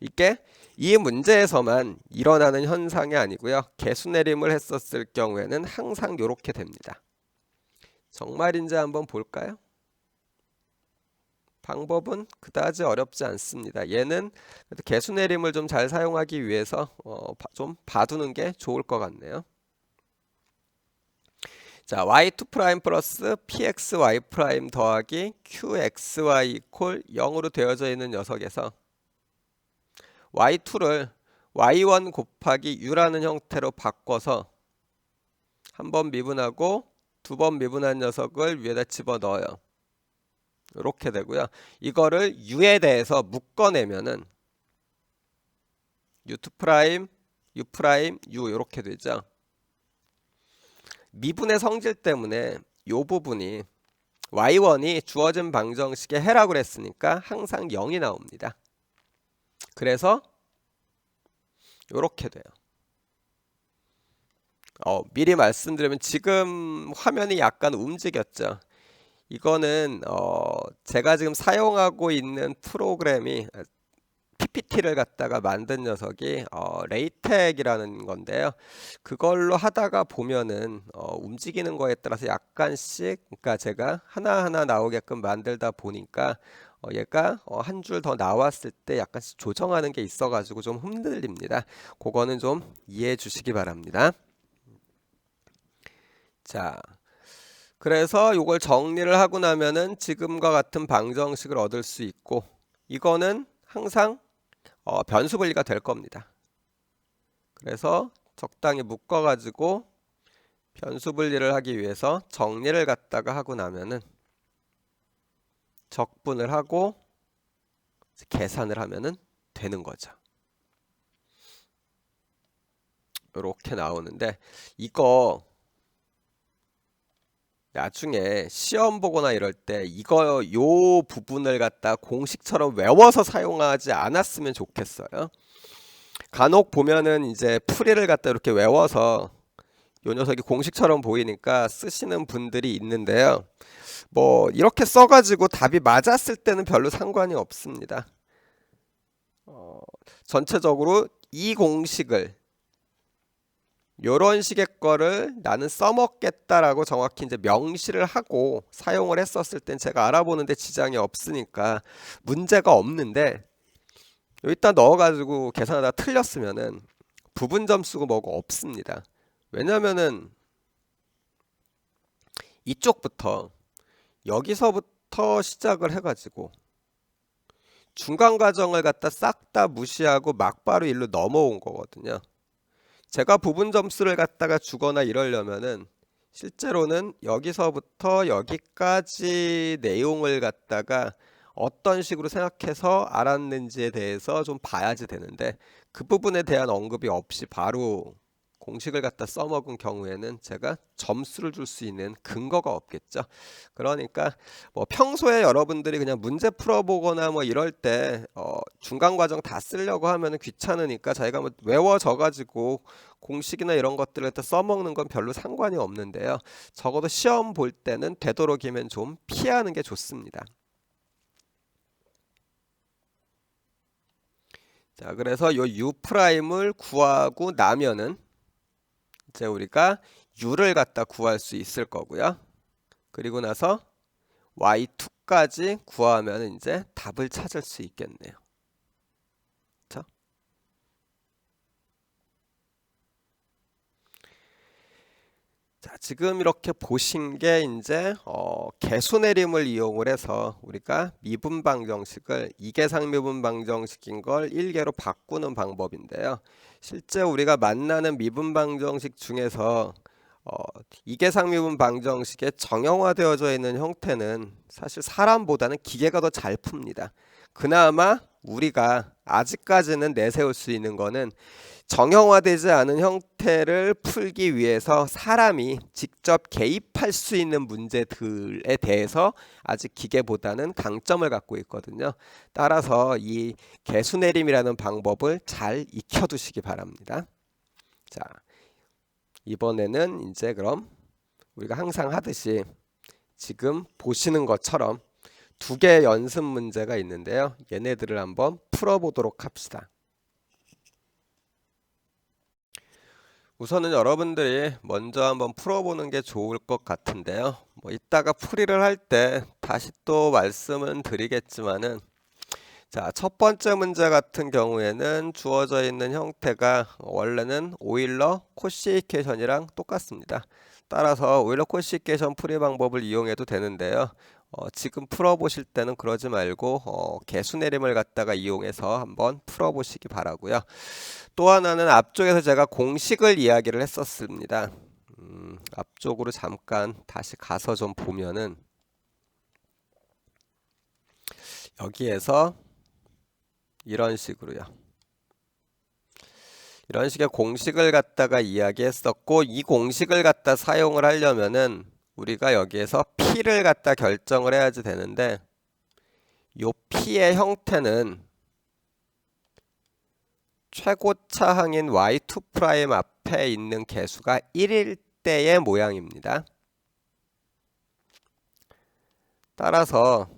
S1: 이게 이 문제에서만 일어나는 현상이 아니고요. 개수내림을 했었을 경우에는 항상 이렇게 됩니다. 정말인지 한번 볼까요? 방법은 그다지 어렵지 않습니다. 얘는 개수내림을 좀 잘 사용하기 위해서 좀 봐두는 게 좋을 것 같네요. 자, y2' 플러스 pxy' 더하기 qxy 이퀄 0으로 되어져 있는 녀석에서 y2를 y1 곱하기 u라는 형태로 바꿔서 한 번 미분하고 두 번 미분한 녀석을 위에다 집어넣어요. 이렇게 되고요. 이거를 u에 대해서 묶어내면은 u2', u', u 이렇게 되죠. 미분의 성질 때문에 이 부분이 y1이 주어진 방정식의 해라고 그랬으니까 항상 0이 나옵니다. 그래서 이렇게 돼요. 미리 말씀드리면 지금 화면이 약간 움직였죠. 이거는 제가 지금 사용하고 있는 프로그램이 PPT를 갖다가 만든 녀석이 레이텍이라는 건데요. 그걸로 하다가 보면은 움직이는 거에 따라서 약간씩, 그러니까 제가 하나하나 나오게끔 만들다 보니까 얘가 한 줄 더 나왔을 때 약간씩 조정하는 게 있어가지고 좀 흔들립니다. 그거는 좀 이해해 주시기 바랍니다. 자, 그래서 이걸 정리를 하고 나면은 지금과 같은 방정식을 얻을 수 있고, 이거는 항상 변수 분리가 될 겁니다. 그래서 적당히 묶어 가지고 변수 분리를 하기 위해서 정리를 갖다가 하고 나면은 적분을 하고 계산을 하면은 되는 거죠. 이렇게 나오는데, 이거 나중에 시험 보거나 이럴 때 요 부분을 갖다 공식처럼 외워서 사용하지 않았으면 좋겠어요. 간혹 보면은 이제 풀이를 갖다 이렇게 외워서 요 녀석이 공식처럼 보이니까 쓰시는 분들이 있는데요. 뭐 이렇게 써가지고 답이 맞았을 때는 별로 상관이 없습니다. 전체적으로 이 공식을 요런 식의 거를 나는 써먹겠다라고 정확히 이제 명시를 하고 사용을 했었을 땐 제가 알아보는데 지장이 없으니까 문제가 없는데, 여기다 넣어가지고 계산하다 틀렸으면은 부분점 쓰고 뭐고 없습니다. 왜냐면은 이쪽부터 여기서부터 시작을 해가지고 중간 과정을 갖다 싹 다 무시하고 막바로 일로 넘어온 거거든요. 제가 부분 점수를 갖다가 주거나 이러려면은 실제로는 여기서부터 여기까지 내용을 갖다가 어떤 식으로 생각해서 알았는지에 대해서 좀 봐야지 되는데, 그 부분에 대한 언급이 없이 바로 공식을 갖다 써먹은 경우에는 제가 점수를 줄 수 있는 근거가 없겠죠. 그러니까 뭐 평소에 여러분들이 그냥 문제 풀어보거나 뭐 이럴 때 중간 과정 다 쓰려고 하면은 귀찮으니까 자기가 뭐 외워져 가지고 공식이나 이런 것들을 다 써먹는 건 별로 상관이 없는데요. 적어도 시험 볼 때는 되도록이면 좀 피하는 게 좋습니다. 자, 그래서 요 u'을 구하고 나면은 이제 우리가 u를 갖다 구할 수 있을 거고요. 그리고 나서 y2 끝까지 구하면 이제 답을 찾을 수 있겠네요. 그렇죠? 자, 지금 이렇게 보신 게 이제 개수내림을 이용을 해서 우리가 미분방정식을 2계상 미분방정식인 걸 1계로 바꾸는 방법인데요. 실제 우리가 만나는 미분방정식 중에서 어, 2계상 미분방정식에 정형화되어져 있는 형태는 사실 사람보다는 기계가 더 잘 풉니다. 그나마 우리가 아직까지는 내세울 수 있는 거는 정형화되지 않은 형태를 풀기 위해서 사람이 직접 개입할 수 있는 문제들에 대해서 아직 기계보다는 강점을 갖고 있거든요. 따라서 이 개수내림이라는 방법을 잘 익혀두시기 바랍니다. 자, 이번에는 이제 그럼 우리가 항상 하듯이 지금 보시는 것처럼 두 개의 연습 문제가 있는데요. 얘네들을 한번 풀어보도록 합시다. 우선은 여러분들이 먼저 한번 풀어보는 게 좋을 것 같은데요. 뭐 이따가 풀이를 할 때 다시 또 말씀은 드리겠지만은, 자, 첫 번째 문제 같은 경우에는 주어져 있는 형태가 원래는 오일러 코시케이션이랑 똑같습니다. 따라서 오일러 코시케이션 풀이 방법을 이용해도 되는데요. 지금 풀어보실 때는 그러지 말고 개수내림을 갖다가 이용해서 한번 풀어보시기 바라고요. 또 하나는 앞쪽에서 제가 공식을 이야기를 했었습니다. 앞쪽으로 잠깐 다시 가서 좀 보면은 여기에서 이런 식으로요. 이런 식의 공식을 갖다가 이야기했었고, 이 공식을 갖다 사용을 하려면은 우리가 여기에서 P를 갖다 결정을 해야지 되는데, 요 P의 형태는 최고차항인 y2' 앞에 있는 개수가 1일 때의 모양입니다. 따라서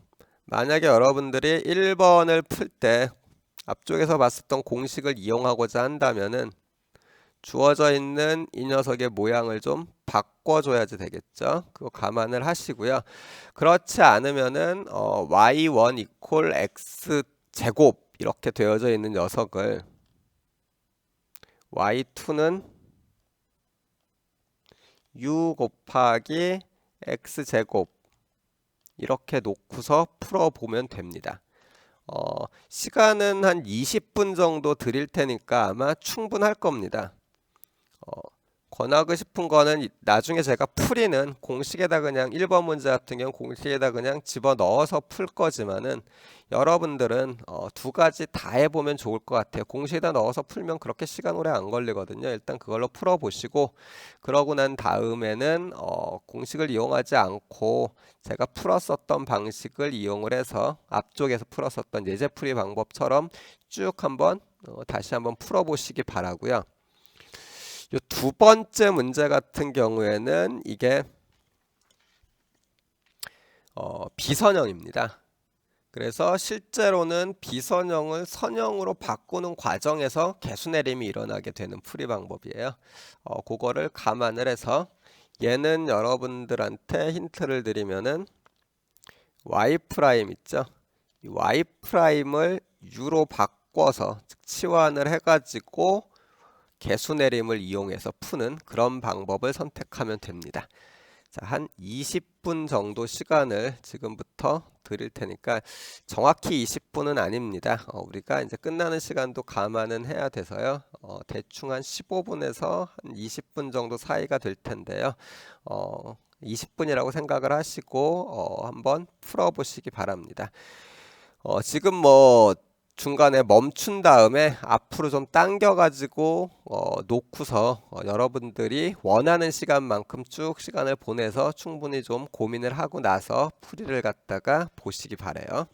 S1: 만약에 여러분들이 1번을 풀 때 앞쪽에서 봤었던 공식을 이용하고자 한다면은 주어져 있는 이 녀석의 모양을 좀 바꿔줘야지 되겠죠. 그거 감안을 하시고요. 그렇지 않으면은 y1 이퀄 x 제곱 이렇게 되어져 있는 녀석을 y2는 u 곱하기 x 제곱 이렇게 놓고서 풀어보면 됩니다. 시간은 한 20분 정도 드릴 테니까 아마 충분할 겁니다. 권하고 싶은 거는 나중에 제가 풀이는 공식에다 그냥 1번 문제 같은 경우 공식에다 그냥 집어넣어서 풀 거지만은 여러분들은 두 가지 다 해보면 좋을 것 같아요. 공식에다 넣어서 풀면 그렇게 시간 오래 안 걸리거든요. 일단 그걸로 풀어보시고 그러고 난 다음에는 공식을 이용하지 않고 제가 풀었었던 방식을 이용을 해서 앞쪽에서 풀었었던 예제풀이 방법처럼 쭉 한번 다시 한번 풀어보시기 바라고요. 이 두 번째 문제 같은 경우에는 이게 비선형입니다. 그래서 실제로는 비선형을 선형으로 바꾸는 과정에서 개수내림이 일어나게 되는 풀이 방법이에요. 그거를 감안을 해서 얘는 여러분들한테 힌트를 드리면은 y' 있죠. 이 y''을 u로 바꿔서 즉 치환을 해가지고 개수내림을 이용해서 푸는 그런 방법을 선택하면 됩니다. 자, 한 20분 정도 시간을 지금부터 드릴 테니까 정확히 20분은 아닙니다. 우리가 이제 끝나는 시간도 감안은 해야 돼서요. 대충 한 15분에서 한 20분 정도 사이가 될 텐데요. 20분이라고 생각을 하시고 한번 풀어보시기 바랍니다. 지금 뭐 중간에 멈춘 다음에 앞으로 좀 당겨 가지고 놓고서 여러분들이 원하는 시간만큼 쭉 시간을 보내서 충분히 좀 고민을 하고 나서 풀이를 갖다가 보시기 바래요.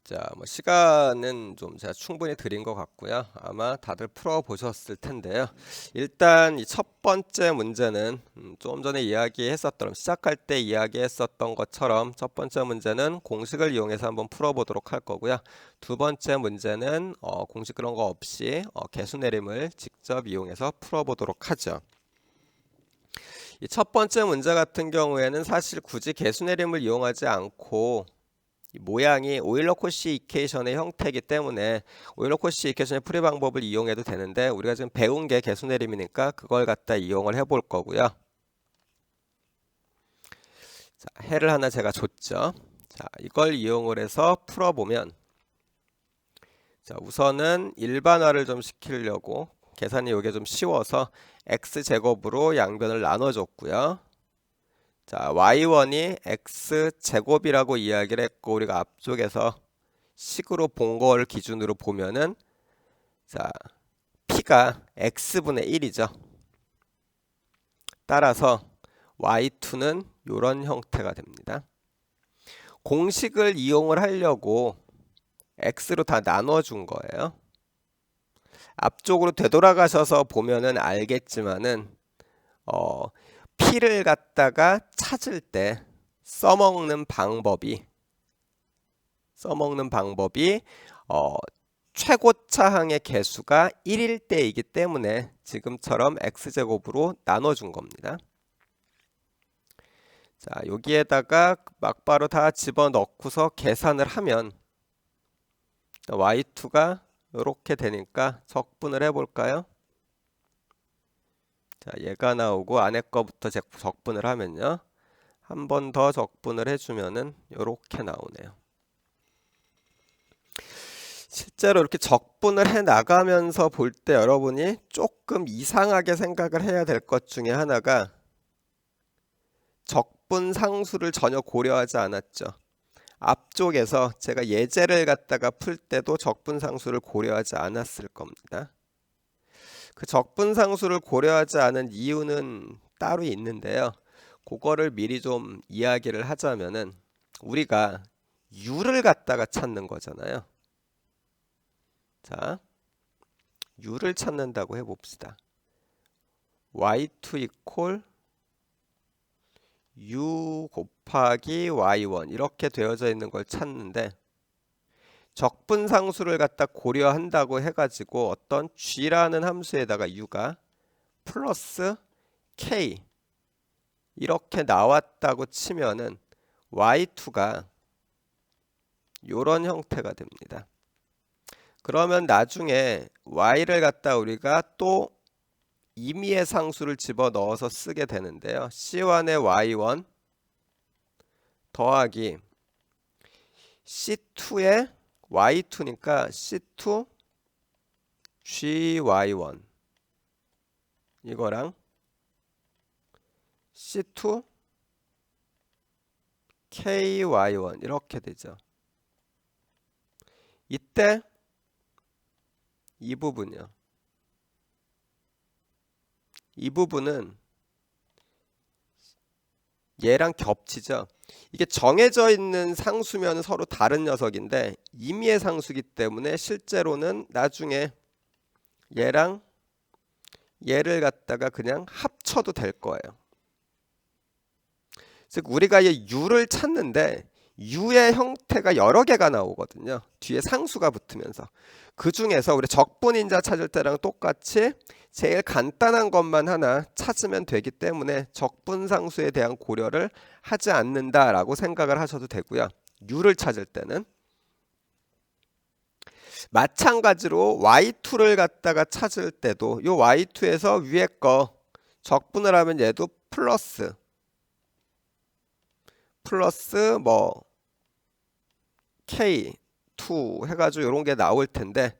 S1: 자, 뭐 시간은 좀 제가 충분히 드린 것 같고요. 아마 다들 풀어 보셨을 텐데요. 일단 이 첫 번째 문제는 좀 전에 이야기했었던 시작할 때 이야기했었던 것처럼 첫 번째 문제는 공식을 이용해서 한번 풀어 보도록 할 거고요. 두 번째 문제는 공식 그런 거 없이 개수 내림을 직접 이용해서 풀어 보도록 하죠. 이 첫 번째 문제 같은 경우에는 사실 굳이 개수 내림을 이용하지 않고 이 모양이 오일러-코시 이퀘이션의 형태이기 때문에 오일러-코시 이퀘이션의 풀이 방법을 이용해도 되는데 우리가 지금 배운 게 개수내림이니까 그걸 갖다 이용을 해볼 거고요. 자, 해를 하나 제가 줬죠. 자, 이걸 이용을 해서 풀어보면 자, 우선은 일반화를 좀 시키려고 계산이 이게 좀 쉬워서 x제곱으로 양변을 나눠줬고요. 자, y1이 x제곱이라고 이야기를 했고 우리가 앞쪽에서 식으로 본 걸 기준으로 보면은 자, p가 x분의 1이죠. 따라서 y2는 이런 형태가 됩니다. 공식을 이용을 하려고 x로 다 나눠준 거예요. 앞쪽으로 되돌아가셔서 보면은 알겠지만은 p를 갖다가 찾을 때 써먹는 방법이 최고차항의 개수가 1일 때이기 때문에 지금처럼 x제곱으로 나눠준 겁니다. 자, 여기에다가 막바로 다 집어넣고서 계산을 하면 y2가 이렇게 되니까 적분을 해볼까요? 자, 얘가 나오고 안에 거부터 적분을 하면요. 한 번 더 적분을 해주면은 이렇게 나오네요. 실제로 이렇게 적분을 해 나가면서 볼 때 여러분이 조금 이상하게 생각을 해야 될 것 중에 하나가 적분 상수를 전혀 고려하지 않았죠. 앞쪽에서 제가 예제를 갖다가 풀 때도 적분 상수를 고려하지 않았을 겁니다. 그 적분 상수를 고려하지 않은 이유는 따로 있는데요. 그거를 미리 좀 이야기를 하자면은 우리가 u를 갖다가 찾는 거잖아요. 자, u를 찾는다고 해봅시다. y2 이퀄 u 곱하기 y1 이렇게 되어져 있는 걸 찾는데 적분 상수를 갖다 고려한다고 해가지고 어떤 g라는 함수에다가 u가 플러스 k 이렇게 나왔다고 치면은 y2가 이런 형태가 됩니다. 그러면 나중에 y를 갖다 우리가 또 임의의 상수를 집어넣어서 쓰게 되는데요. C1의 y1 더하기 C2의 y2니까 C2 gy1 이거랑 C2 ky1 이렇게 되죠. 이때 이 부분이요. 이 부분은 얘랑 겹치죠. 이게 정해져 있는 상수면 서로 다른 녀석인데 임의의 상수기 때문에 실제로는 나중에 얘랑 얘를 갖다가 그냥 합쳐도 될 거예요. 즉 우리가 이 u를 찾는데 u의 형태가 여러 개가 나오거든요. 뒤에 상수가 붙으면서 그 중에서 우리 적분인자 찾을 때랑 똑같이 제일 간단한 것만 하나 찾으면 되기 때문에 적분 상수에 대한 고려를 하지 않는다라고 생각을 하셔도 되고요. u를 찾을 때는 마찬가지로 y2를 갖다가 찾을 때도 이 y2에서 위에 거 적분을 하면 얘도 플러스 뭐 K2 해가지고 이런 게 나올 텐데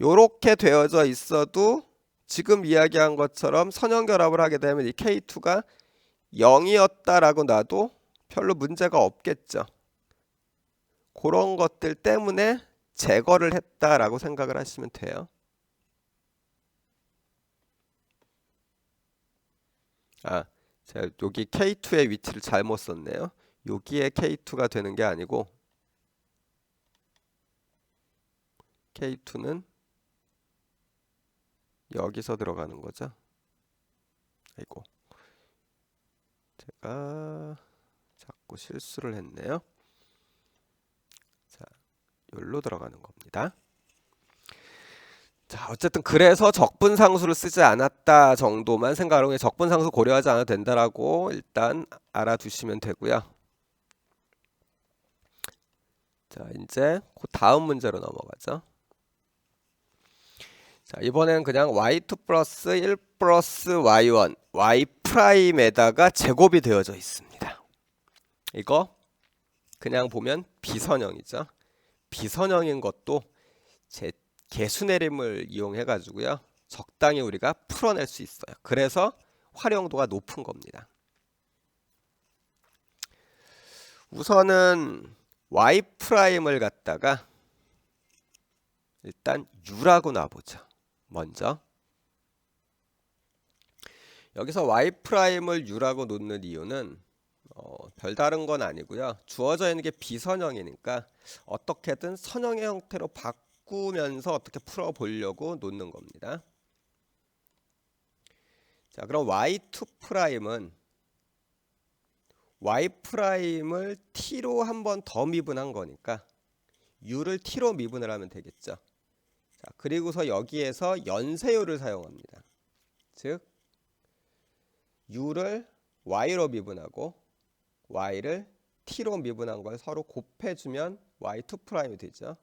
S1: 요렇게 되어져 있어도 지금 이야기한 것처럼 선형결합을 하게 되면 이 K2가 0이었다라고 놔도 별로 문제가 없겠죠. 그런 것들 때문에 제거를 했다라고 생각을 하시면 돼요. 제가 여기 K2의 위치를 잘못 썼네요. 여기에 K2가 되는 게 아니고 K2는 여기서 들어가는 거죠. 아이고, 제가 자꾸 실수를 했네요. 자, 여기로 들어가는 겁니다. 자, 어쨌든 그래서 적분상수를 쓰지 않았다 정도만 생각하고 적분상수 고려하지 않아도 된다라고 일단 알아두시면 되고요. 자, 이제 그 다음 문제로 넘어가죠. 자, 이번엔 그냥 y2 플러스 1 플러스 y1 y 프라임에다가 제곱이 되어져 있습니다. 이거 그냥 보면 비선형이죠. 비선형인 것도 제 개수내림을 이용해 가지고요, 적당히 우리가 풀어낼 수 있어요. 그래서 활용도가 높은 겁니다. 우선은 y 프라임을 갖다가 일단 u라고 놔보죠. 먼저 여기서 y 프라임을 u라고 놓는 이유는 별다른 건 아니고요. 주어져 있는 게 비선형이니까 어떻게든 선형의 형태로 바꾸면서 어떻게 풀어보려고 놓는 겁니다. 자, 그럼 y2 프라임은 y 프라임을 t로 한 번 더 미분한 거니까 u를 t로 미분을 하면 되겠죠. 자, 그리고서 여기에서 연세율을 사용합니다. 즉 u를 y로 미분하고 y를 t로 미분한 걸 서로 곱해주면 y2 프라임이 되죠.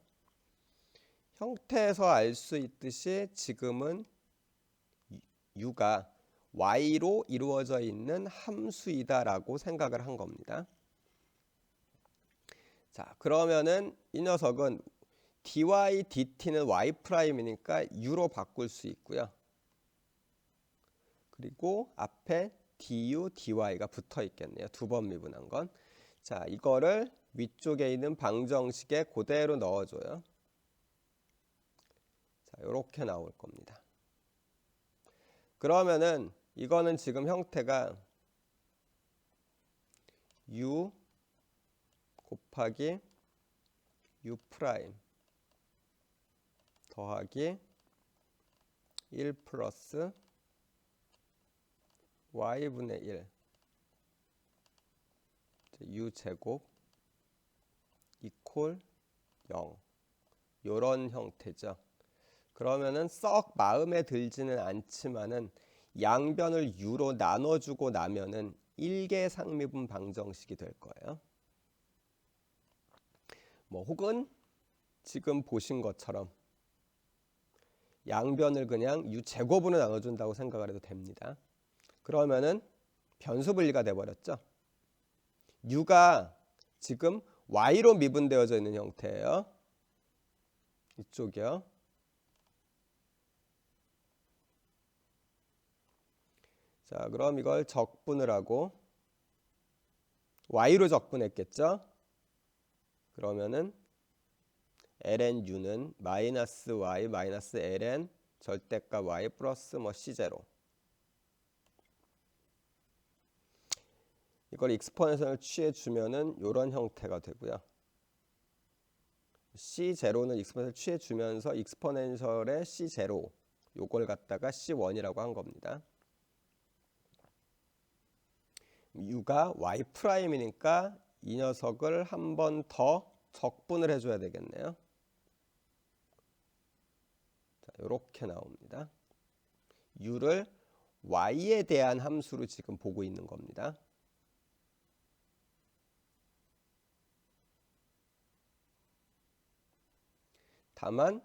S1: 형태에서 알 수 있듯이 지금은 u가 y로 이루어져 있는 함수이다라고 생각을 한 겁니다. 자, 그러면은 이 녀석은 dy dt는 y 프라임이니까 u로 바꿀 수 있고요. 그리고 앞에 du dy가 붙어 있겠네요. 두 번 미분한 건. 자, 이거를 위쪽에 있는 방정식에 그대로 넣어줘요. 자, 이렇게 나올 겁니다. 그러면은 이거는 지금 형태가 u 곱하기 u 프라임 더하기 1 플러스 y분의 1 u 제곱 이퀄 0 요런 형태죠. 그러면은 썩 마음에 들지는 않지만은 양변을 u로 나눠주고 나면은 1계상미분 방정식이 될 거예요. 뭐 혹은 지금 보신 것처럼 양변을 그냥 u 제곱으로 나눠준다고 생각을 해도 됩니다. 그러면은 변수 분리가 돼버렸죠. u가 지금 y로 미분되어져 있는 형태예요. 이쪽이요. 자, 그럼 이걸 적분을 하고 y로 적분했겠죠. 그러면은 ln u는 마이너스 y 마이너스 ln 절대값 y 플러스 뭐 c0 이걸 익스포넨셜을 취해주면은 이런 형태가 되고요. C0는 익스포넨셜 취해주면서 익스포넨셜의 C0 요걸 갖다가 C1이라고 한 겁니다. u가 y 프라임이니까 이 녀석을 한 번 더 적분을 해줘야 되겠네요. 자, 이렇게 나옵니다. u를 y에 대한 함수로 지금 보고 있는 겁니다. 다만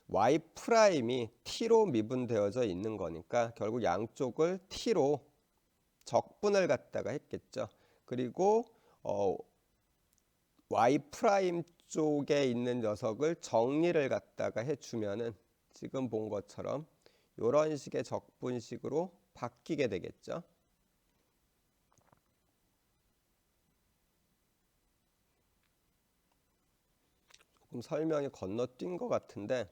S1: y 프라임이 t로 미분되어져 있는 거니까 결국 양쪽을 t로 적분을 갖다가 했겠죠. 그리고 y 프라임 쪽에 있는 녀석을 정리를 갖다가 해주면은 지금 본 것처럼 이런 식의 적분식으로 바뀌게 되겠죠. 조금 설명이 건너뛴 것 같은데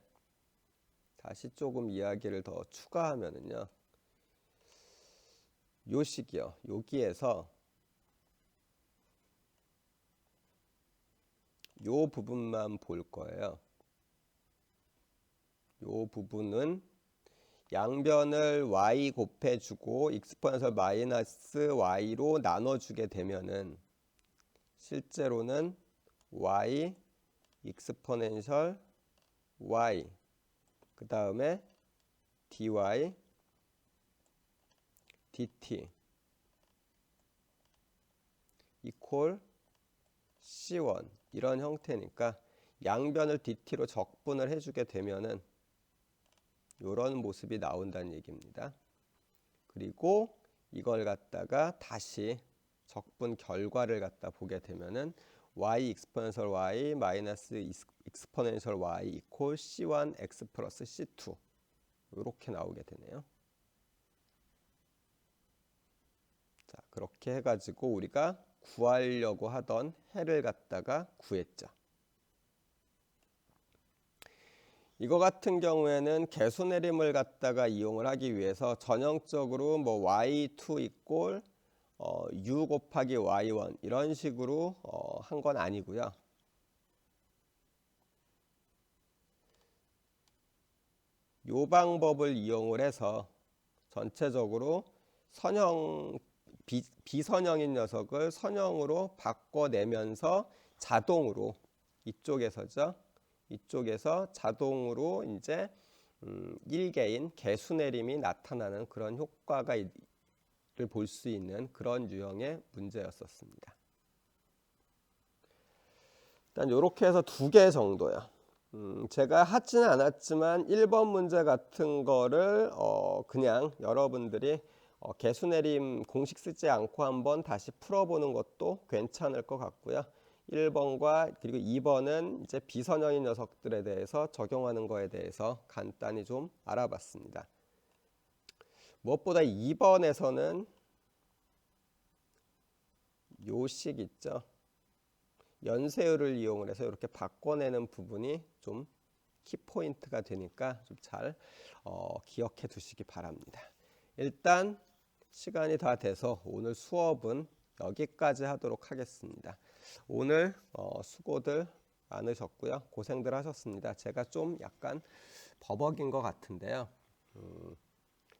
S1: 다시 조금 이야기를 더 추가하면은요. 요 식이요. 여기에서 요 부분만 볼 거예요. 요 부분은 양변을 y 곱해주고 익스포넨셜 마이너스 y로 나눠주게 되면은 실제로는 y 익스포넨셜 y 그 다음에 dy dt 이퀄 C1 이런 형태니까 양변을 dt로 적분을 해주게 되면은 이런 모습이 나온다는 얘기입니다. 그리고 이걸 갖다가 다시 적분 결과를 갖다 보게 되면은 y 익스포넨셜 y 마이너스 익스포넨셜 y 이퀄 c1 x 플러스 c2 이렇게 나오게 되네요. 자, 그렇게 해가지고 우리가 구하려고 하던 해를 갖다가 구했죠. 이거 같은 경우에는 개수내림을 갖다가 이용을 하기 위해서 전형적으로 뭐 y2 이꼴 u 곱하기 y1 이런 식으로 한 건 아니고요. 요 방법을 이용을 해서 전체적으로 선형 비선형인 녀석을 선형으로 바꿔내면서 자동으로 이쪽에서죠. 이쪽에서 자동으로 이제 1개인 개수내림이 나타나는 그런 효과가 를 볼 수 있는 그런 유형의 문제였었습니다. 일단 이렇게 해서 2개 정도요. 제가 하지는 않았지만 1번 문제 같은 거를 그냥 여러분들이 개수내림 공식 쓰지 않고 한번 다시 풀어보는 것도 괜찮을 것 같고요. 1번과 그리고 2번은 이제 비선형인 녀석들에 대해서 적용하는 거에 대해서 간단히 좀 알아봤습니다. 무엇보다 2번에서는 요식 있죠. 연세율을 이용을 해서 이렇게 바꿔내는 부분이 좀 키포인트가 되니까 좀 잘 기억해 두시기 바랍니다. 일단 시간이 다 돼서 오늘 수업은 여기까지 하도록 하겠습니다. 오늘 수고들 많으셨고요. 고생들 하셨습니다. 제가 좀 약간 버벅인 것 같은데요.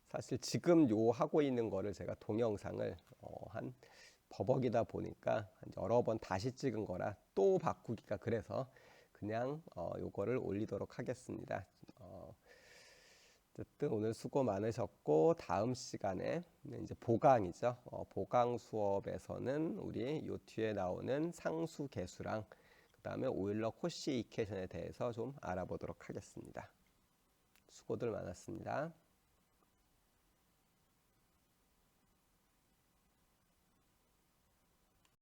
S1: 사실 지금 요 하고 있는 거를 제가 동영상을 한 버벅이다 보니까 여러 번 다시 찍은 거라 또 바꾸기가 그래서 그냥 요거를 올리도록 하겠습니다. 어쨌든 오늘 수고 많으셨고 다음 시간에 이제 보강이죠. 보강 수업에서는 우리 요 뒤에 나오는 상수 계수랑 그 다음에 오일러 코시 이퀘이션에 대해서 좀 알아보도록 하겠습니다. 수고들 많았습니다.